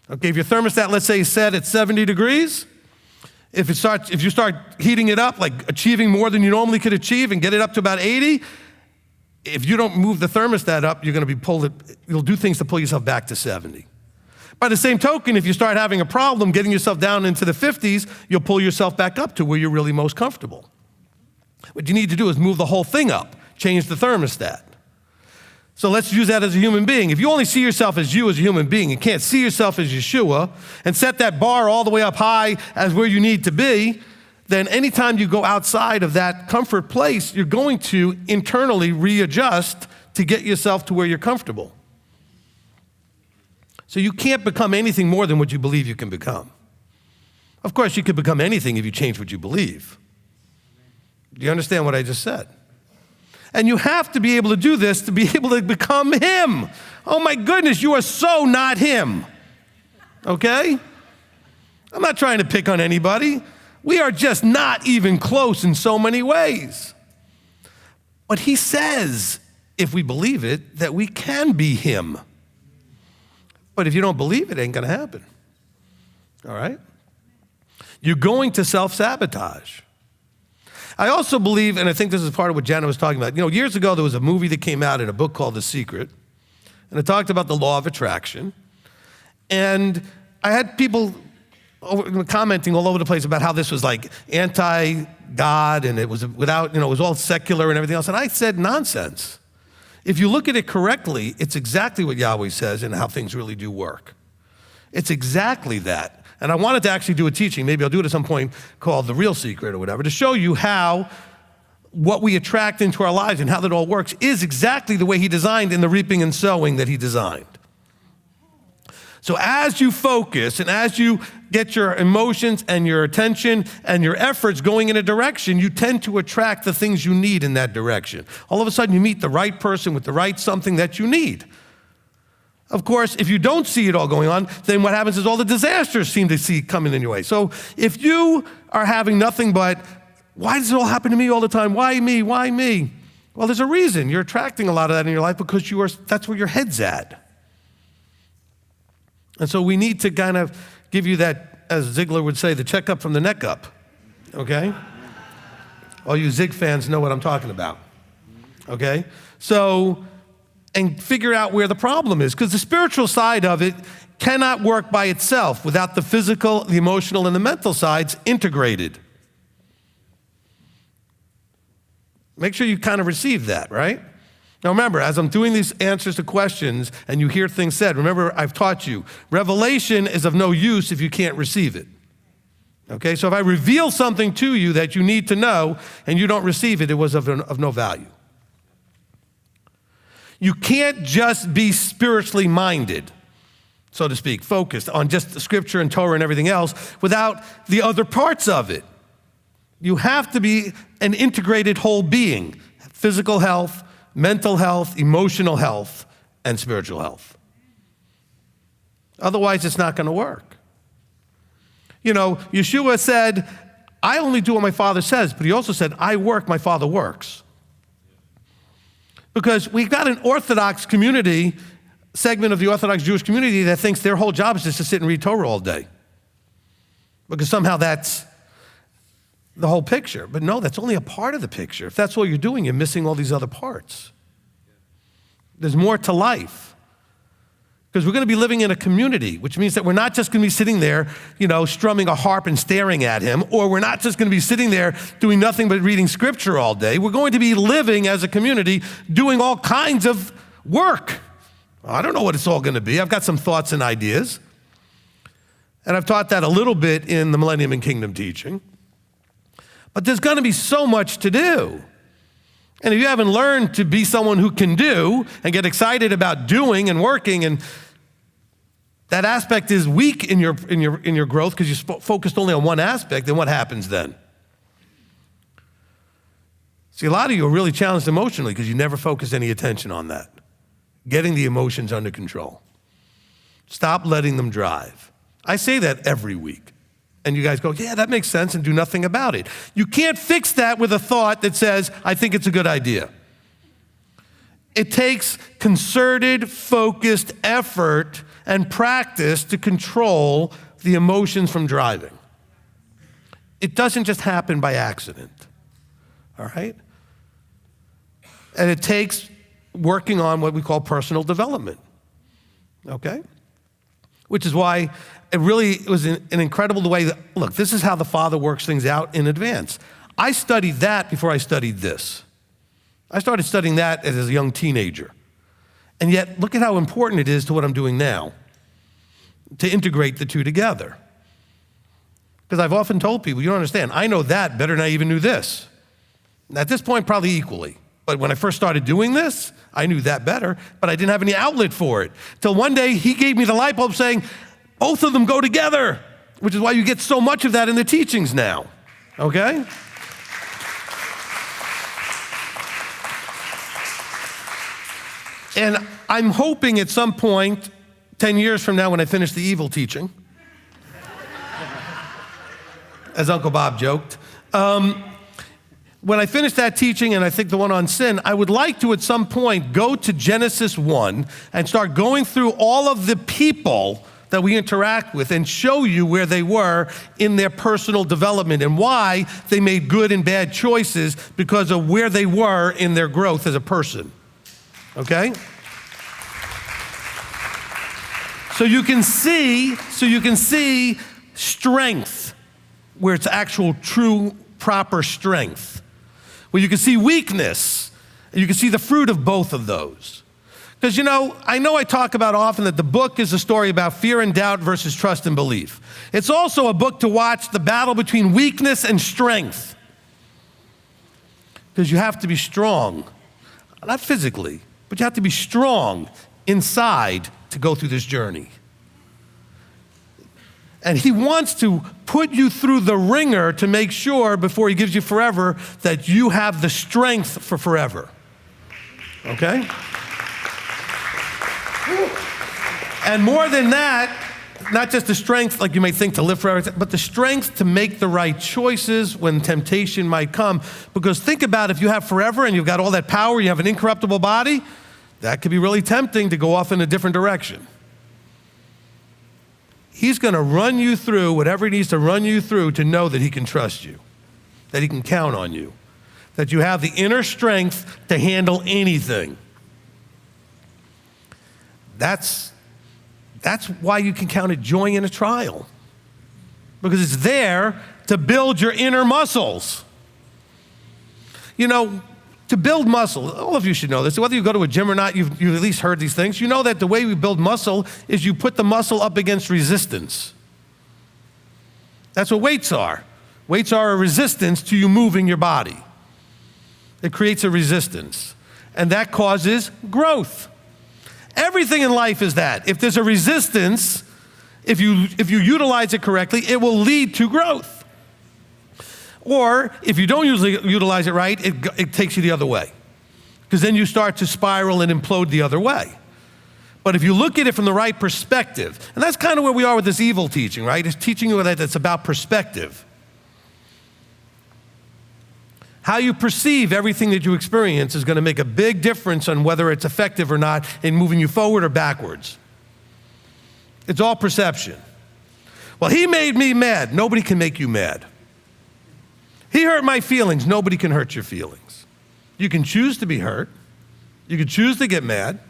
S1: Okay, if your thermostat, let's say, is set at 70 degrees, if you start heating it up, like achieving more than you normally could achieve and get it up to about 80, if you don't move the thermostat up, you're going to be you'll do things to pull yourself back to 70. By the same token, if you start having a problem getting yourself down into the 50s, you'll pull yourself back up to where you're really most comfortable. What you need to do is move the whole thing up, change the thermostat. So let's use that as a human being. If you only see yourself as you as a human being and can't see yourself as Yeshua and set that bar all the way up high as where you need to be, then anytime you go outside of that comfort place, you're going to internally readjust to get yourself to where you're comfortable. So you can't become anything more than what you believe you can become. Of course, you could become anything if you change what you believe. Do you understand what I just said? And you have to be able to do this to be able to become him. Oh my goodness, you are so not him. Okay? I'm not trying to pick on anybody. We are just not even close in so many ways. But he says, if we believe it, that we can be him. But if you don't believe it, it ain't gonna happen. All right? You're going to self-sabotage. I also believe, and I think this is part of what Jana was talking about, years ago there was a movie that came out in a book called The Secret, and it talked about the law of attraction. And I had people commenting all over the place about how this was like anti-God and it was without, it was all secular and everything else. And I said, nonsense. If you look at it correctly, it's exactly what Yahweh says and how things really do work. It's exactly that. And I wanted to actually do a teaching, maybe I'll do it at some point, called The Real Secret or whatever, to show you how what we attract into our lives and how that all works is exactly the way he designed in the reaping and sowing that he designed. So as you focus and as you get your emotions and your attention and your efforts going in a direction, you tend to attract the things you need in that direction. All of a sudden you meet the right person with the right something that you need. Of course, if you don't see it all going on, then what happens is all the disasters seem to see coming in your way. So if you are having nothing but, why does it all happen to me all the time? Why me? Why me? Well, there's a reason. You're attracting a lot of that in your life because that's where your head's at. And so we need to kind of give you that, as Ziegler would say, the checkup from the neck up, okay? All you Zig fans know what I'm talking about, okay? So, and figure out where the problem is, because the spiritual side of it cannot work by itself without the physical, the emotional, and the mental sides integrated. Make sure you kind of receive that, right? Now remember, as I'm doing these answers to questions and you hear things said, remember I've taught you, revelation is of no use if you can't receive it. Okay, so if I reveal something to you that you need to know and you don't receive it, it was of no value. You can't just be spiritually minded, so to speak, focused on just the scripture and Torah and everything else without the other parts of it. You have to be an integrated whole being, physical health, mental health, emotional health, and spiritual health. Otherwise, it's not going to work. Yeshua said, I only do what my Father says, but he also said, I work, my Father works. Because we've got an Orthodox community, segment of the Orthodox Jewish community that thinks their whole job is just to sit and read Torah all day. Because somehow that's the whole picture. But no, that's only a part of the picture. If that's all you're doing, you're missing all these other parts. There's more to life. Because we're going to be living in a community, which means that we're not just going to be sitting there, strumming a harp and staring at him, or we're not just going to be sitting there doing nothing but reading scripture all day. We're going to be living as a community, doing all kinds of work. I don't know what it's all going to be. I've got some thoughts and ideas. And I've taught that a little bit in the Millennium and Kingdom teaching. But there's going to be so much to do. And if you haven't learned to be someone who can do and get excited about doing and working, and that aspect is weak in your growth because you focused only on one aspect, then what happens then? See, a lot of you are really challenged emotionally because you never focus any attention on that. Getting the emotions under control. Stop letting them drive. I say that every week. And you guys go, yeah, that makes sense, and do nothing about it. You can't fix that with a thought that says, I think it's a good idea. It takes concerted, focused effort and practice to control the emotions from driving. It doesn't just happen by accident, all right? And it takes working on what we call personal development, okay? Which is why it really was an incredible way that, look, this is how the Father works things out in advance. I studied that before I studied this. I started studying that as a young teenager. And yet, look at how important it is to what I'm doing now, to integrate the two together. Because I've often told people, you don't understand, I know that better than I even knew this. At this point, probably equally. But when I first started doing this, I knew that better, but I didn't have any outlet for it. Till one day, he gave me the light bulb saying, both of them go together, which is why you get so much of that in the teachings now, okay? And I'm hoping at some point, 10 years from now when I finish the evil teaching, as Uncle Bob joked, when I finish that teaching, and I think the one on sin, I would like to at some point go to Genesis 1 and start going through all of the people that we interact with and show you where they were in their personal development and why they made good and bad choices because of where they were in their growth as a person. Okay? So you can see strength where it's actual, true, proper strength. Where you can see weakness, and you can see the fruit of both of those. Because, I know I talk about often that the book is a story about fear and doubt versus trust and belief. It's also a book to watch the battle between weakness and strength. Because you have to be strong, not physically, but you have to be strong inside to go through this journey. And he wants to put you through the ringer to make sure before he gives you forever that you have the strength for forever. Okay? And more than that, not just the strength like you may think to live forever, but the strength to make the right choices when temptation might come. Because think about if you have forever and you've got all that power, you have an incorruptible body, that could be really tempting to go off in a different direction. He's going to run you through whatever he needs to run you through to know that he can trust you, that he can count on you, that you have the inner strength to handle anything. That's why you can count it joy in a trial, because it's there to build your inner muscles. To build muscle, all of you should know this, whether you go to a gym or not, you've at least heard these things. You know that the way we build muscle is you put the muscle up against resistance. That's what weights are. Weights are a resistance to you moving your body. It creates a resistance, and that causes growth. Everything in life is that. If there's a resistance, if you utilize it correctly, it will lead to growth. Or if you don't usually utilize it right, it takes you the other way. Because then you start to spiral and implode the other way. But if you look at it from the right perspective, and that's kind of where we are with this evil teaching, right? It's teaching you that it's about perspective. How you perceive everything that you experience is going to make a big difference on whether it's effective or not in moving you forward or backwards. It's all perception. Well, he made me mad. Nobody can make you mad. He hurt my feelings. Nobody can hurt your feelings. You can choose to be hurt. You can choose to get mad.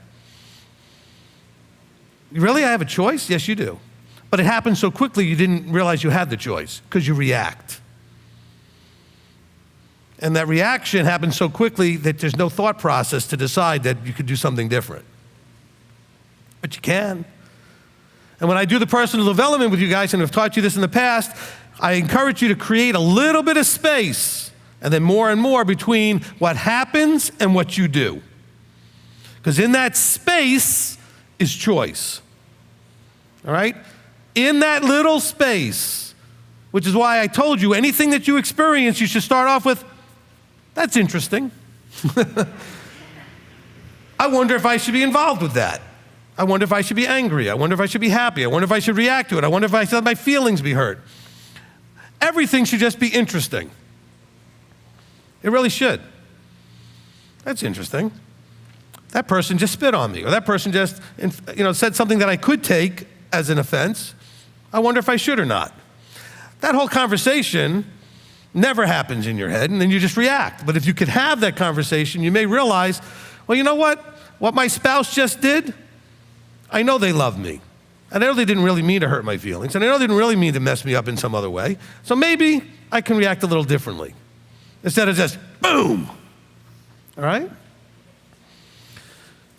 S1: Really, I have a choice? Yes, you do. But it happened so quickly you didn't realize you had the choice because you react. And that reaction happens so quickly that there's no thought process to decide that you could do something different. But you can. And when I do the personal development with you guys, and I've taught you this in the past, I encourage you to create a little bit of space and then more and more between what happens and what you do. Because in that space is choice. All right? In that little space, which is why I told you anything that you experience, you should start off with, that's interesting. I wonder if I should be involved with that. I wonder if I should be angry. I wonder if I should be happy. I wonder if I should react to it. I wonder if I should let my feelings be hurt. Everything should just be interesting. It really should. That's interesting. That person just spit on me, or that person just said something that I could take as an offense. I wonder if I should or not. That whole conversation never happens in your head, and then you just react. But if you could have that conversation, you may realize, well, you know what? What my spouse just did, I know they love me. And I know they didn't really mean to hurt my feelings. And I know they didn't really mean to mess me up in some other way. So maybe I can react a little differently instead of just boom. All right?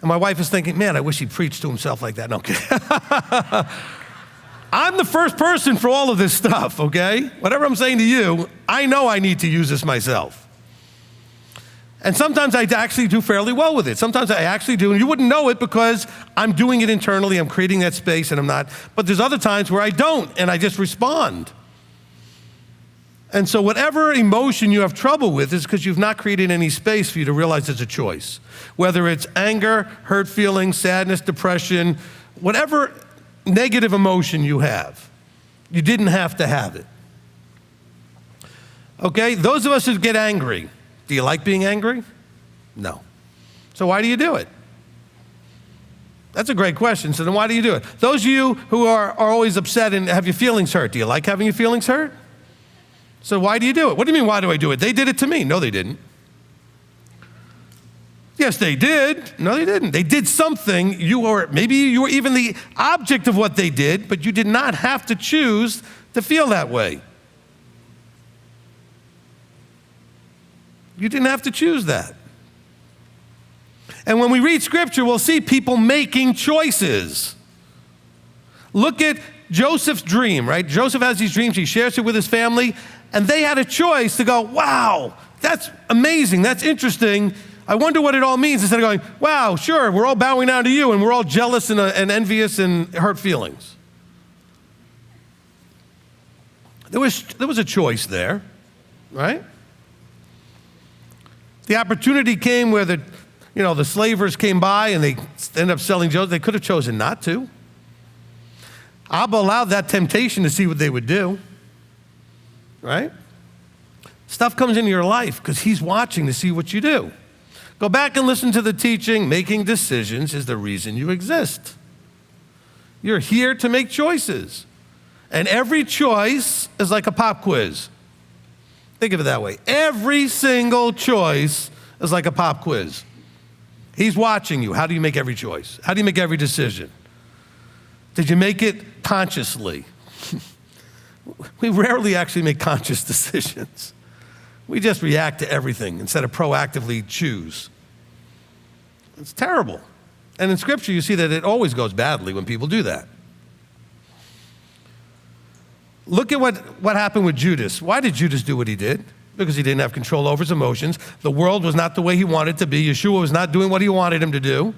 S1: And my wife is thinking, man, I wish he preached to himself like that. No, okay. I'm the first person for all of this stuff, okay? Whatever I'm saying to you, I know I need to use this myself. And sometimes I actually do fairly well with it. Sometimes I actually do, and you wouldn't know it because I'm doing it internally, I'm creating that space, and I'm not. But there's other times where I don't, and I just respond. And so whatever emotion you have trouble with is because you've not created any space for you to realize it's a choice. Whether it's anger, hurt feelings, sadness, depression, whatever negative emotion you have, you didn't have to have it. Okay, those of us who get angry, do you like being angry? No. So why do you do it? That's a great question. So then why do you do it? Those of you who are always upset and have your feelings hurt, do you like having your feelings hurt? So why do you do it? What do you mean, why do I do it? They did it to me. No, they didn't. Yes, they did. No, they didn't. They did something. Maybe you were even the object of what they did, but you did not have to choose to feel that way. You didn't have to choose that. And when we read scripture, we'll see people making choices. Look at Joseph's dream, right? Joseph has these dreams. He shares it with his family. And they had a choice to go, wow, that's amazing. That's interesting. I wonder what it all means. Instead of going, wow, sure, we're all bowing down to you and we're all jealous and envious and hurt feelings. There was a choice there, right? The opportunity came where the slavers came by and they ended up selling Joseph. They could have chosen not to. Abba allowed that temptation to see what they would do, right? Stuff comes into your life because he's watching to see what you do. Go back and listen to the teaching. Making decisions is the reason you exist. You're here to make choices. And every choice is like a pop quiz. Think of it that way. Every single choice is like a pop quiz. He's watching you. How do you make every choice? How do you make every decision? Did you make it consciously? We rarely actually make conscious decisions. We just react to everything instead of proactively choose. It's terrible. And in Scripture, you see that it always goes badly when people do that. Look at what happened with Judas. Why did Judas do what he did? Because he didn't have control over his emotions. The world was not the way he wanted it to be. Yeshua was not doing what he wanted him to do.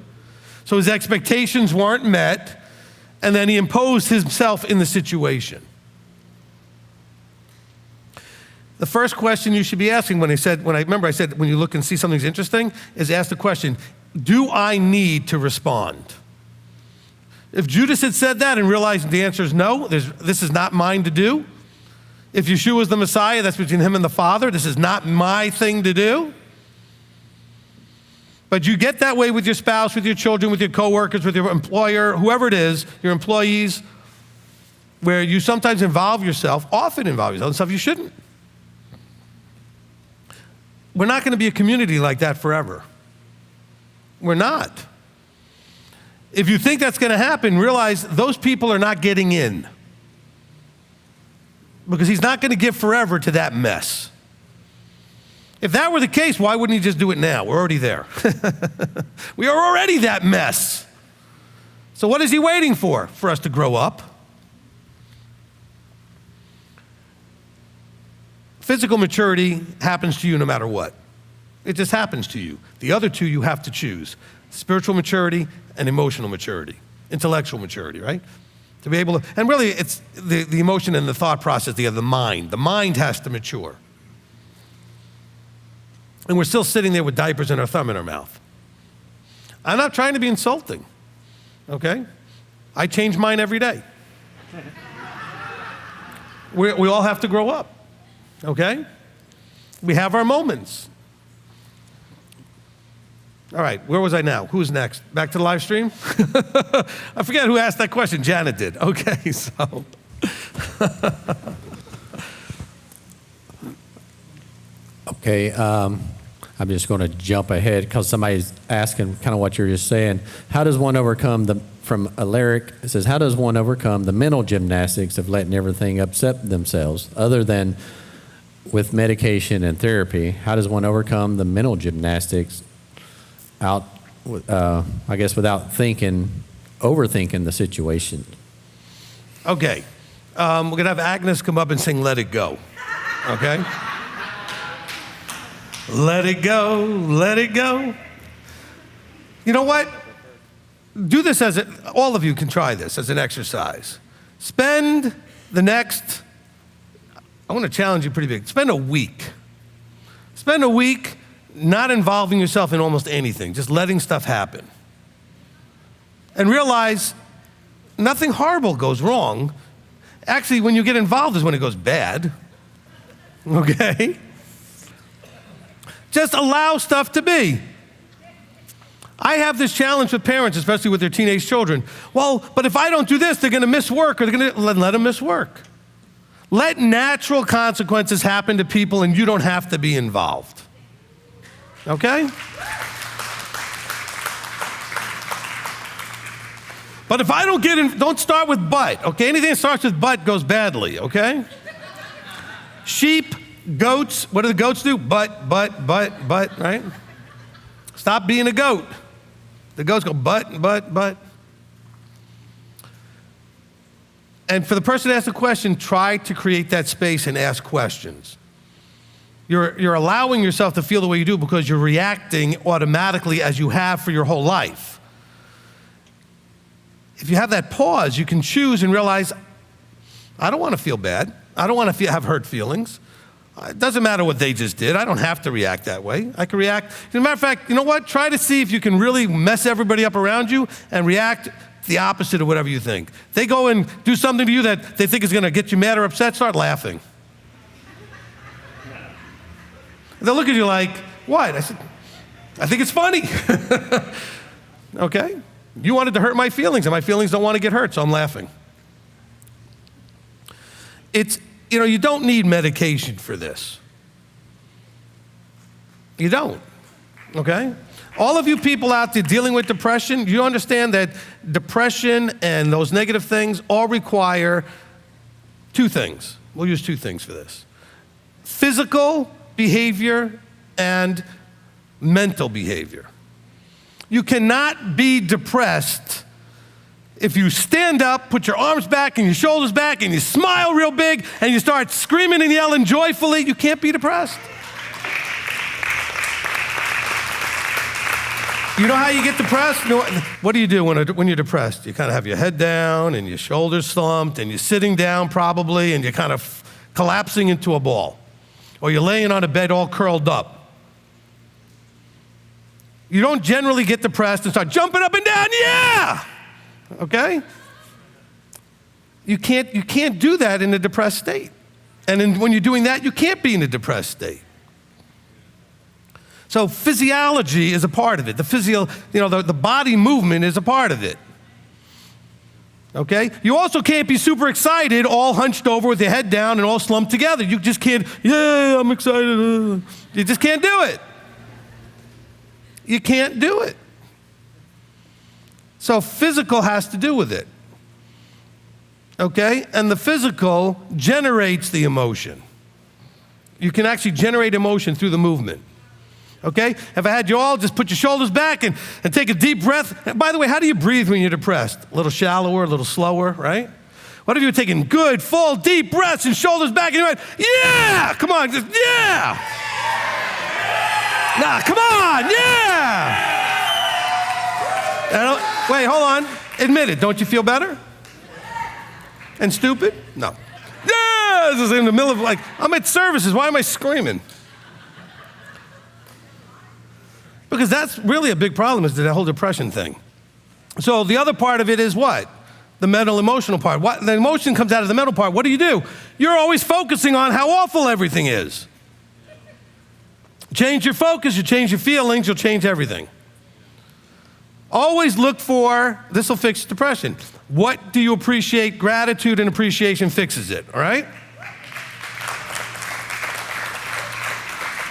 S1: So his expectations weren't met. And then he imposed himself in the situation. The first question you should be asking when I said, when you look and see something's interesting, is ask the question, do I need to respond? If Judas had said that and realized the answer is no, this is not mine to do. If Yeshua is the Messiah, that's between him and the Father. This is not my thing to do. But you get that way with your spouse, with your children, with your coworkers, with your employer, whoever it is, your employees, where you sometimes often involve yourself in stuff you shouldn't. We're not going to be a community like that forever. We're not. If you think that's going to happen, realize those people are not getting in. Because he's not going to give forever to that mess. If that were the case, why wouldn't he just do it now? We're already there. We are already that mess. So what is he waiting for? For us to grow up. Physical maturity happens to you no matter what. It just happens to you. The other two you have to choose. Spiritual maturity and emotional maturity. Intellectual maturity, right? To be able to, and really it's the emotion and the thought process, the mind. The mind has to mature. And we're still sitting there with diapers and our thumb in our mouth. I'm not trying to be insulting, okay? I change mine every day. We all have to grow up, okay? We have our moments. All right, where was I now? Who's next? Back to the live stream? I forget who asked that question. Janet did. Okay, so.
S3: Okay, I'm just going to jump ahead because somebody's asking kind of what you're just saying. How does one overcome from Alaric, it says, how does one overcome the mental gymnastics of letting everything upset themselves other than with medication and therapy? How does one overcome the mental gymnastics without overthinking the situation?
S1: Okay, we're going to have Agnes come up and sing Let It Go, okay? Let it go, let it go. You know what? Do this all of you can try this as an exercise. Spend the next I want to challenge you pretty big. Spend a week not involving yourself in almost anything, just letting stuff happen. And realize nothing horrible goes wrong. Actually, when you get involved is when it goes bad, okay? Just allow stuff to be. I have this challenge with parents, especially with their teenage children. Well, but if I don't do this, they're going to miss work, or they're going to let them miss work. Let natural consequences happen to people, and you don't have to be involved. Okay? But if I don't get in, don't start with but, okay? Anything that starts with but goes badly, okay? Sheep, goats, what do the goats do? But, right? Stop being a goat. The goats go but. And for the person to ask the question, try to create that space and ask questions. You're allowing yourself to feel the way you do because you're reacting automatically as you have for your whole life. If you have that pause, you can choose and realize, I don't want to feel bad. I don't want to have hurt feelings. It doesn't matter what they just did. I don't have to react that way. I can react. As a matter of fact, you know what? Try to see if you can really mess everybody up around you and react the opposite of whatever you think. They go and do something to you that they think is going to get you mad or upset, start laughing. They'll look at you like, what? I said, I think it's funny. Okay? You wanted to hurt my feelings, and my feelings don't want to get hurt, so I'm laughing. You don't need medication for this. You don't, okay? All of you people out there dealing with depression, you understand that depression and those negative things all require two things. We'll use two things for this. Physical behavior and mental behavior. You cannot be depressed if you stand up, put your arms back and your shoulders back, and you smile real big, and you start screaming and yelling joyfully. You can't be depressed. You know how you get depressed? What do you do when you're depressed? You kind of have your head down and your shoulders slumped, and you're sitting down probably, and you're kind of collapsing into a ball. Or you're laying on a bed all curled up. You don't generally get depressed and start jumping up and down, yeah! Okay? You can't do that in a depressed state. And when you're doing that, you can't be in a depressed state. So physiology is a part of it. The body movement is a part of it. Okay? You also can't be super excited, all hunched over with your head down and all slumped together. You just can't, yeah, I'm excited. You just can't do it. You can't do it. So physical has to do with it. Okay? And the physical generates the emotion. You can actually generate emotion through the movement. Okay? If I had you all just put your shoulders back and take a deep breath. And by the way, how do you breathe when you're depressed? A little shallower, a little slower, right? What if you were taking good, full, deep breaths and shoulders back and you went, yeah! Come on, just, yeah! Nah, come on, yeah! Wait, hold on. Admit it. Don't you feel better? And stupid? No. Yeah! This is in the middle of, I'm at services. Why am I screaming? Because that's really a big problem, is that whole depression thing. So the other part of it is what? The mental, emotional part. The emotion comes out of the mental part. What do? You're always focusing on how awful everything is. Change your focus, you change your feelings, you'll change everything. Always look for, this will fix depression. What do you appreciate? Gratitude and appreciation fixes it, all right?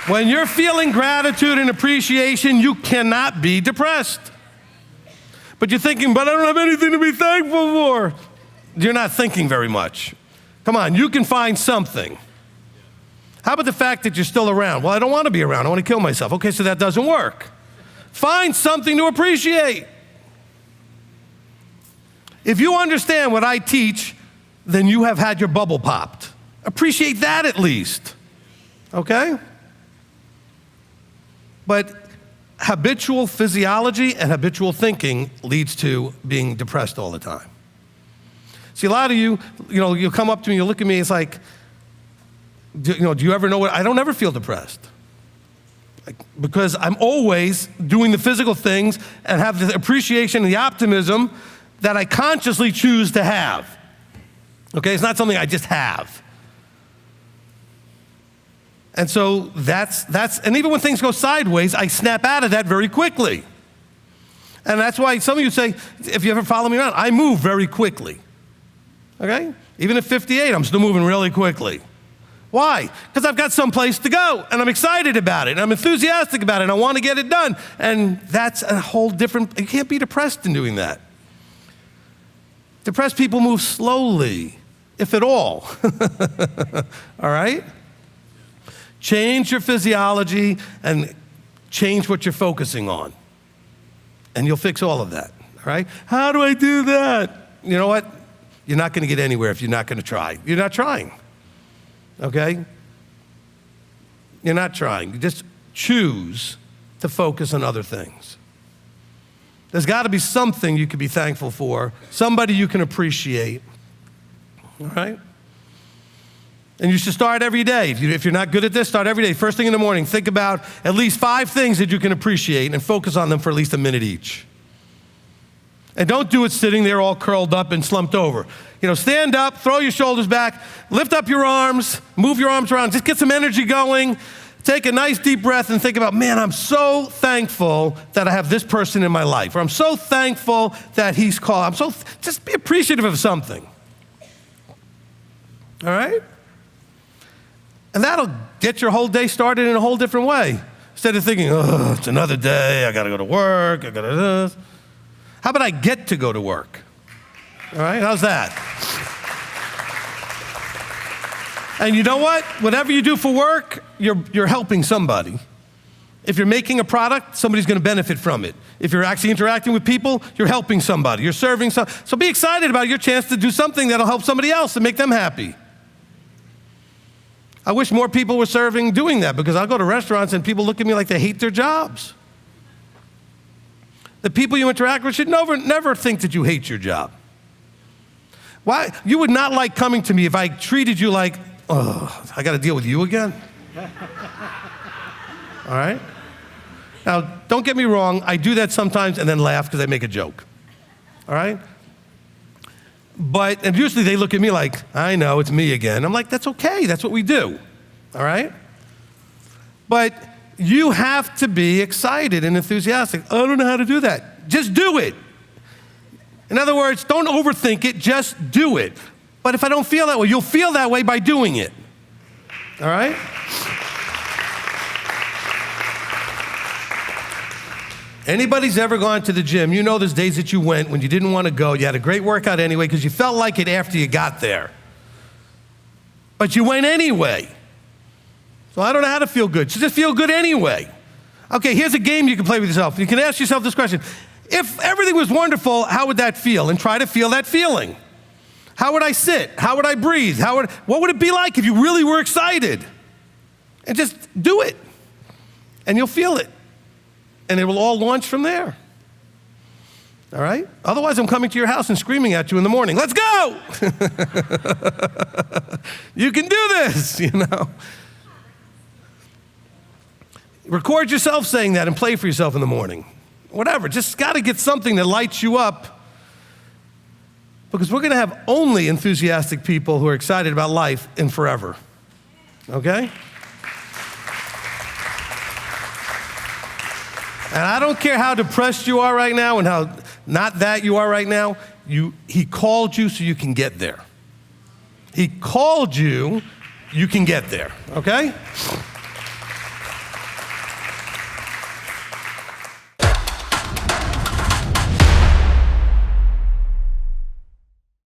S1: When you're feeling gratitude and appreciation, you cannot be depressed. But you're thinking, but I don't have anything to be thankful for. You're not thinking very much. Come on, you can find something. How about the fact that you're still around? Well, I don't want to be around. I want to kill myself. Okay, so that doesn't work. Find something to appreciate. If you understand what I teach, then you have had your bubble popped. Appreciate that at least. Okay? But habitual physiology and habitual thinking leads to being depressed all the time. See, a lot of you, you'll come up to me, you'll look at me, it's like, Do you ever know what? I don't ever feel depressed. Because I'm always doing the physical things and have the appreciation and the optimism that I consciously choose to have. Okay, it's not something I just have. And so that's, and even when things go sideways, I snap out of that very quickly. And that's why some of you say, if you ever follow me around, I move very quickly. Okay? Even at 58, I'm still moving really quickly. Why? Because I've got someplace to go, and I'm excited about it, and I'm enthusiastic about it, and I want to get it done. And that's a whole different, you can't be depressed in doing that. Depressed people move slowly, if at all. All right? Change your physiology and change what you're focusing on. And you'll fix all of that, all right? How do I do that? You know what? You're not going to get anywhere if you're not going to try. You're not trying. Okay? You're not trying. You just choose to focus on other things. There's got to be something you can be thankful for, somebody you can appreciate. All right? And you should start every day. If you're not good at this, start every day. First thing in the morning, think about at least 5 things that you can appreciate and focus on them for at least a minute each. And don't do it sitting there all curled up and slumped over. Stand up, throw your shoulders back, lift up your arms, move your arms around, just get some energy going. Take a nice deep breath and think about, man, I'm so thankful that I have this person in my life. Or I'm so thankful that he's called. Just be appreciative of something. All right? And that'll get your whole day started in a whole different way. Instead of thinking, oh, it's another day, I gotta go to work, I gotta do this. How about I get to go to work? All right, how's that? And you know what? Whatever you do for work, you're helping somebody. If you're making a product, somebody's gonna benefit from it. If you're actually interacting with people, you're helping somebody, you're serving some. So be excited about your chance to do something that'll help somebody else and make them happy. I wish more people were doing that, because I'll go to restaurants and people look at me like they hate their jobs. The people you interact with should never think that you hate your job. Why? You would not like coming to me if I treated you like, oh, I got to deal with you again? All right? Now, don't get me wrong. I do that sometimes and then laugh because I make a joke. All right? And usually they look at me like, I know, it's me again. I'm like, that's okay. That's what we do. All right? But you have to be excited and enthusiastic. I don't know how to do that. Just do it. In other words, don't overthink it, just do it. But if I don't feel that way, you'll feel that way by doing it. All right? Anybody's ever gone to the gym, you know there's days that you went when you didn't want to go. You had a great workout anyway because you felt like it after you got there. But you went anyway. So I don't know how to feel good. So just feel good anyway. Okay, here's a game you can play with yourself. You can ask yourself this question. If everything was wonderful, how would that feel? And try to feel that feeling. How would I sit? How would I breathe? What would it be like if you really were excited? And just do it. And you'll feel it. And it will all launch from there. All right? Otherwise, I'm coming to your house and screaming at you in the morning, let's go! You can do this, Record yourself saying that and play for yourself in the morning. Whatever, just got to get something that lights you up, because we're going to have only enthusiastic people who are excited about life in forever. Okay? And I don't care how depressed you are right now and how not that you are right now. He called you so you can get there. He called you, you can get there, okay?